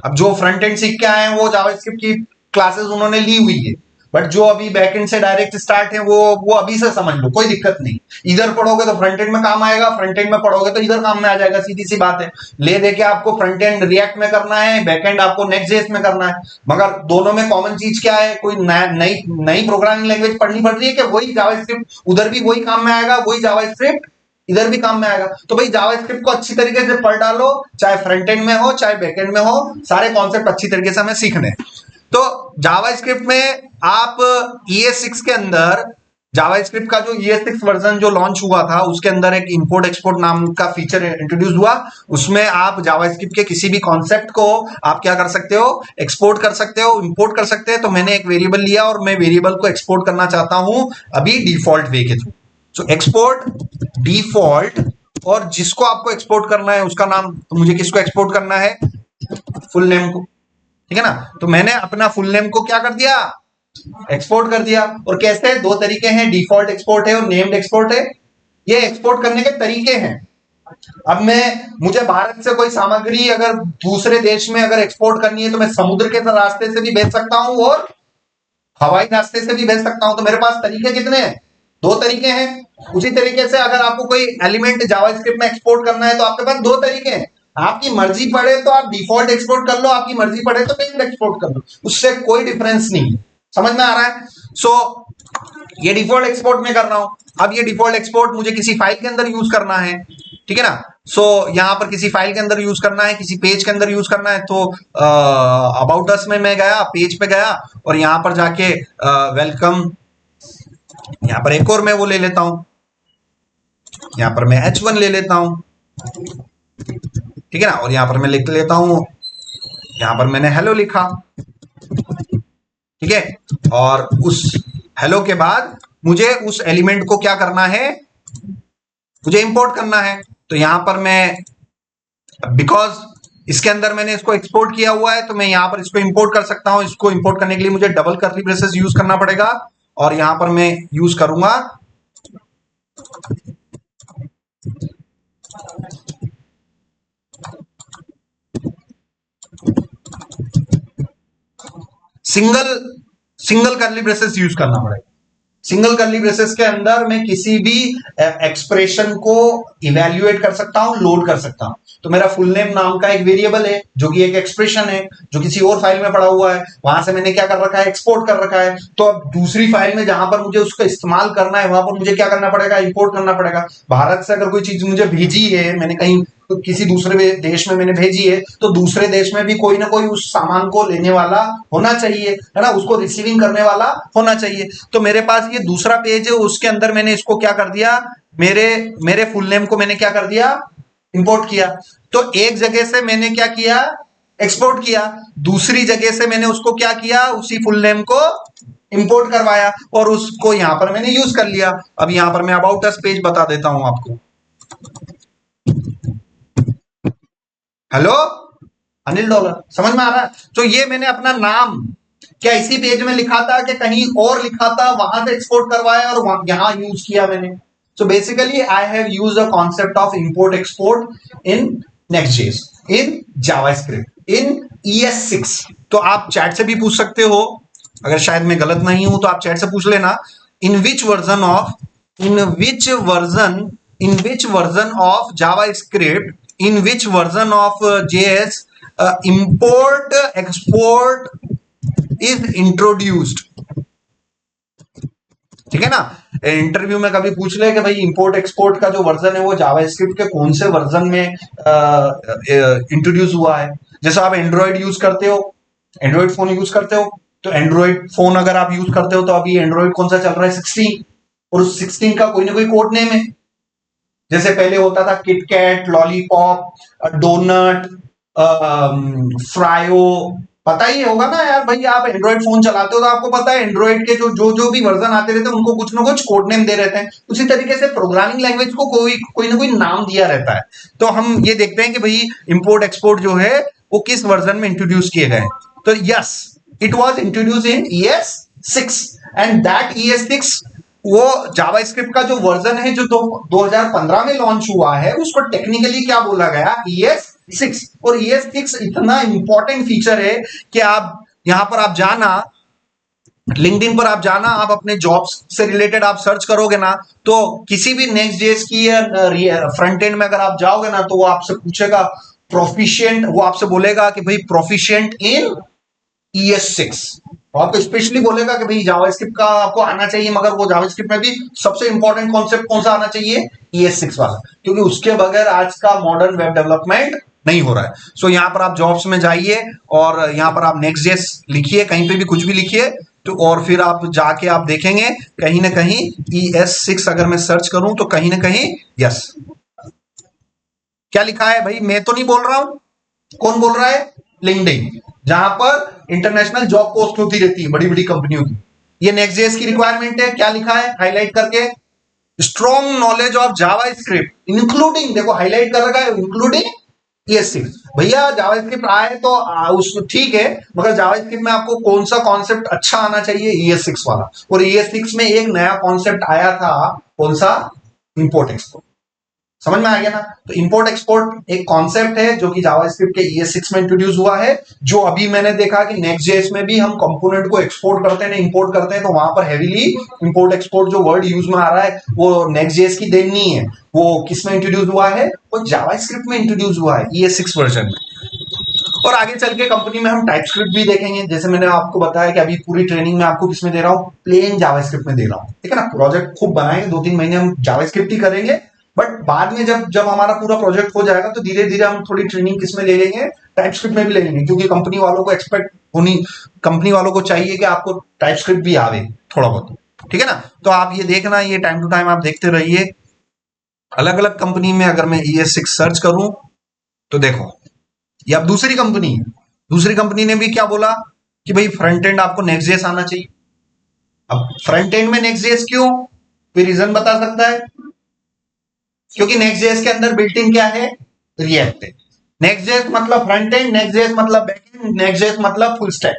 अब जो फ्रंट एंड सीख के आए हैं वो जावास्क्रिप्ट की क्लासेस उन्होंने ली हुई है, बट जो अभी बैक एंड से डायरेक्ट स्टार्ट है वो अभी से समझ लो, कोई दिक्कत नहीं। इधर पढ़ोगे तो फ्रंट एंड में काम आएगा, फ्रंट एंड में पढ़ोगे तो इधर काम में आ जाएगा, सीधी सी बात है। ले दे के आपको फ्रंट एंड रिएक्ट में करना है, बैक एंड आपको नेक्स्ट जेएस में करना है, मगर दोनों में कॉमन चीज क्या है, कोई नई नई प्रोग्रामिंग लैंग्वेज पढ़नी पड़ रही है कि वही जावास्क्रिप्ट उधर भी वही काम में आएगा, वही जावास्क्रिप्ट इधर भी काम में आएगा। तो भाई जावास्क्रिप्ट को अच्छी तरीके से पढ़ डालो, चाहे फ्रंट एंड में हो चाहे बैक एंड में हो, सारे कॉन्सेप्ट अच्छी तरीके से हमें सीखने हैं। तो जावास्क्रिप्ट में आप ES6 के अंदर, जावास्क्रिप्ट का जो ES6 वर्जन जो लॉन्च हुआ था उसके अंदर एक इंपोर्ट एक्सपोर्ट नाम का फीचर इंट्रोड्यूस हुआ। उसमें आप जावास्क्रिप्ट के किसी भी कॉन्सेप्ट को आप क्या कर सकते हो, एक्सपोर्ट कर सकते हो, इंपोर्ट कर सकते हैं। तो मैंने एक वेरिएबल लिया और मैं वेरिएबल को एक्सपोर्ट करना चाहता हूं अभी डिफॉल्ट वे के थ्रू। सो एक्सपोर्ट डिफॉल्ट, और जिसको आपको एक्सपोर्ट करना है उसका नाम, तो मुझे किसको एक्सपोर्ट करना है, फुल नेम को, ठीक है ना। तो मैंने अपना फुल नेम को क्या कर दिया, एक्सपोर्ट कर दिया। और कैसे, दो तरीके हैं, डिफॉल्ट एक्सपोर्ट है और नेम्ड एक्सपोर्ट है। ये एक्सपोर्ट करने के तरीके हैं। अब मुझे भारत से कोई सामग्री अगर दूसरे देश में अगर एक्सपोर्ट करनी है तो मैं समुद्र के रास्ते से भी भेज सकता हूं और हवाई रास्ते से भी भेज सकता हूं। तो मेरे पास तरीके कितने हैं, दो तरीके हैं। उसी तरीके से अगर आपको कोई एलिमेंट जावास्क्रिप्ट में एक्सपोर्ट करना है तो आपके पास दो तरीके हैं। आपकी मर्जी पड़े तो आप डिफॉल्ट एक्सपोर्ट कर लो, आपकी मर्जी पड़े तो नेम्ड एक्सपोर्ट कर लो, उससे कोई डिफरेंस नहीं है। समझ में आ रहा है। ये डिफॉल्ट एक्सपोर्ट में कर रहा हूं। अब ये डिफॉल्ट एक्सपोर्ट मुझे किसी फाइल के अंदर यूज करना है, ठीक है ना। यहां पर किसी फाइल के अंदर यूज करना है, किसी पेज के अंदर यूज करना है, तो अबाउट अस में मैं गया, पेज पे गया, और यहां पर जाके वेलकम, यहां पर एक और मैं वो ले लेता हूं, यहां पर मैं H1 ले लेता हूं, ठीक है ना। और यहां पर मैं लिख लेता हूं, यहां पर मैंने हेलो लिखा, ठीक है। और उस हेलो के बाद मुझे उस एलिमेंट को क्या करना है, मुझे इंपोर्ट करना है। तो यहां पर मैं, बिकॉज इसके अंदर मैंने इसको एक्सपोर्ट किया हुआ है, तो मैं यहां पर इसको इंपोर्ट कर सकता हूं। इसको इंपोर्ट करने के लिए मुझे डबल कर्ली ब्रेसेस यूज करना पड़ेगा, और यहां पर मैं यूज करूंगा सिंगल कर्ली ब्रेसेस यूज करना पड़ेगा, सिंगल कर्ली ब्रेसेस के अंदर मैं किसी भी एक्सप्रेशन को इवेल्युएट कर सकता हूं, लोड कर सकता हूं। तो मेरा फुल नेम नाम का एक वेरिएबल है जो कि एक एक्सप्रेशन है जो किसी और फाइल में पड़ा हुआ है, वहां से मैंने क्या कर रखा है, एक्सपोर्ट कर रखा है। तो अब दूसरी फाइल में जहां पर मुझे उसका इस्तेमाल करना है वहां पर मुझे क्या करना पड़ेगा, इंपोर्ट करना पड़ेगा। भारत से अगर कोई चीज मुझे भेजी है, मैंने कहीं तो किसी दूसरे देश में मैंने भेजी है, तो दूसरे देश में भी कोई ना कोई उस सामान को लेने वाला होना चाहिए, है ना, उसको रिसीविंग करने वाला होना चाहिए। तो मेरे पास ये दूसरा पेज है, उसके अंदर मैंने इसको क्या कर दिया, मेरे मेरे फुल नेम को मैंने क्या कर दिया, इंपोर्ट किया। तो एक जगह से मैंने क्या किया, एक्सपोर्ट किया, दूसरी जगह से मैंने उसको क्या किया, उसी फुल नेम को इंपोर्ट करवाया और उसको यहां पर मैंने यूज कर लिया। अब यहां पर मैं अबाउट अस पेज बता देता हूं आपको। हेलो अनिल डॉलर, समझ में आ रहा है? तो ये मैंने अपना नाम क्या इसी पेज में लिखा था कि कहीं और लिखा था, वहां से एक्सपोर्ट करवाया और यहां यूज किया मैंने। So basically I have used a concept of import export in Next JS, in JavaScript, in ES6। तो आप चैट से भी पूछ सकते हो, अगर शायद मैं गलत नहीं हूं तो आप चैट से पूछ लेना, in which version of in which version of JavaScript, in which version of JS import export is introduced। ठीक है ना, इंटरव्यू में कभी पूछ ले कि भाई इंपोर्ट एक्सपोर्ट का जो वर्जन है वो जावास्क्रिप्ट के कौन से वर्जन में इंट्रोड्यूस हुआ है। जैसे आप एंड्रॉइड यूज करते हो, एंड्रॉइड फोन यूज करते हो, तो एंड्रॉइड फोन अगर आप यूज करते हो तो अभी एंड्रॉइड कौन सा चल रहा है, 16, और उस 16 का कोई ना कोई कोड नेम है। जैसे पहले होता था किटकैट, लॉलीपॉप, डोनट, फ्रायो, पता ही होगा ना यार भाई, आप एंड्रॉइड फोन चलाते हो तो आपको पता है एंड्रॉइड के जो जो जो भी वर्जन आते रहते हैं उनको कुछ ना कुछ कोड नेम दे रहते हैं। उसी तरीके से प्रोग्रामिंग लैंग्वेज को कोई ना कोई नाम दिया रहता है। तो हम ये देखते हैं कि भाई इंपोर्ट एक्सपोर्ट जो है वो किस वर्जन में इंट्रोड्यूस किए गए। तो yes, it was introduce in ES6 and that ES6 वो जावास्क्रिप्ट का जो वर्जन है जो 2015 में लॉन्च हुआ है उसको टेक्निकली क्या बोला गया, ES6। और ES6 इतना इंपॉर्टेंट फीचर है कि आप यहां पर आप जाना, लिंक्डइन पर आप जाना, आप अपने जॉब्स से रिलेटेड आप सर्च करोगे ना, तो किसी भी नेक्स्ट.जेएस की फ्रंट एंड में अगर आप जाओगे ना तो वो आपसे पूछेगा प्रोफिशिएंट, वो आपसे बोलेगा कि भाई प्रोफिशिएंट इन ES6। आपको स्पेशली बोलेगा कि भाई जावास्क्रिप्ट का आपको आना चाहिए, मगर वो जावास्क्रिप्ट में भी सबसे इंपॉर्टेंट कॉन्सेप्ट कौन सा आना चाहिए, ES6 वाला, क्योंकि उसके बगैर आज का मॉडर्न वेब डेवलपमेंट नहीं हो रहा है। सो यहां पर आप जॉब्स में जाइए और यहां पर आप नेक्स्ट.जेएस लिखिए, कहीं पे भी कुछ भी लिखिए, तो और फिर आप जाके आप देखेंगे कहीं ना कहीं ES6 अगर मैं सर्च करूं तो कहीं ना कहीं यस, क्या लिखा है भाई, मैं तो नहीं बोल रहा हूं, कौन बोल रहा है, लिंक्डइन, जहां पर इंटरनेशनल जॉब पोस्ट होती रहती है बड़ी बड़ी कंपनियों की। ये नेक्स्ट.जेएस की रिक्वायरमेंट है, क्या लिखा है हाईलाइट करके, strong knowledge of JavaScript including, देखो हाईलाइट कर रखा है, इंक्लूडिंग ES6। भैया जावास्क्रिप्ट आए तो उस ठीक है, मगर जावास्क्रिप्ट में आपको कौन सा कॉन्सेप्ट अच्छा आना चाहिए, ES6 वाला। और ES6 में एक नया कॉन्सेप्ट आया था, कौन सा, इंपोर्ट एक्सपोर्ट। समझ में आ गया ना? तो इंपोर्ट एक्सपोर्ट एक कॉन्सेप्ट है जो कि जावास्क्रिप्ट के ES6 में इंट्रोड्यूस हुआ है, जो अभी मैंने देखा कि नेक्स्ट.जेएस में भी हम कंपोनेंट को एक्सपोर्ट करते हैं, इंपोर्ट करते हैं, तो वहां पर हेवीली इंपोर्ट एक्सपोर्ट जो वर्ड यूज में आ रहा है वो नेक्स्ट.जेएस की देन नहीं है, वो किस में इंट्रोड्यूस हुआ है, वो जावास्क्रिप्ट में इंट्रोड्यूस हुआ है ES6 वर्जन में। और आगे चल के कंपनी में हम टाइपस्क्रिप्ट भी देखेंगे, जैसे मैंने आपको बताया कि अभी पूरी ट्रेनिंग में आपको किसमें दे रहा हूं, प्लेन जावास्क्रिप्ट में दे रहा हूं, ठीक है ना। प्रोजेक्ट खूब बनाएंगे, 2-3 महीने हम जावास्क्रिप्ट ही करेंगे, बट बाद में जब जब हमारा पूरा प्रोजेक्ट हो जाएगा तो धीरे धीरे हम थोड़ी ट्रेनिंग किसमें ले लेंगे, टाइपस्क्रिप्ट में भी ले लेंगे, क्योंकि कंपनी वालों को एक्सपेक्ट होनी, कंपनी वालों को चाहिए कि आपको टाइपस्क्रिप्ट भी आवे थोड़ा बहुत, ठीक है ना। तो आप ये देखना, ये टाइम टू टाइम आप देखते रहिए। अलग अलग कंपनी में अगर मैं ES6 सर्च करूं तो देखो ये अब दूसरी कंपनी है, दूसरी कंपनी ने भी क्या बोला कि भाई फ्रंट एंड आपको नेक्स्ट.जेएस आना चाहिए। अब फ्रंट एंड में नेक्स्ट.जेएस क्यों, कोई रीजन बता सकता है? क्योंकि नेक्स्ट.जेएस के अंदर बिल्ट इन क्या है, रिएक्ट है। नेक्स्ट.जेएस मतलब फ्रंट एंड, नेक्स्ट.जेएस मतलब बैक एंड, नेक्स्ट.जेएस मतलब फुल स्टैक।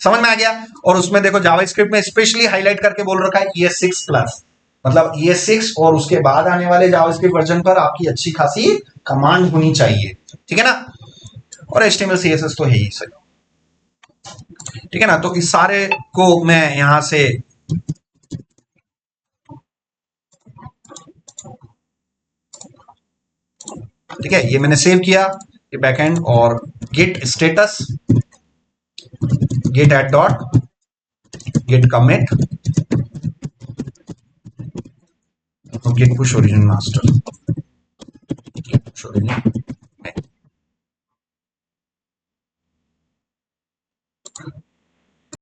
समझ में आ गया? और उसमें देखो जावास्क्रिप्ट में स्पेशली हाईलाइट करके बोल रखा है ES6 प्लस, मतलब ES6 और उसके बाद आने वाले जावास्क्रिप्ट वर्जन पर आपकी अच्छी खासी कमांड होनी चाहिए, ठीक है ना। और HTML CSS तो है ही सही, ठीक है ना। तो इस सारे को मैं यहां से ठीक है, ये मैंने सेव किया ये बैकएंड, और git status, git add dot, git commit, git push origin master, git push origin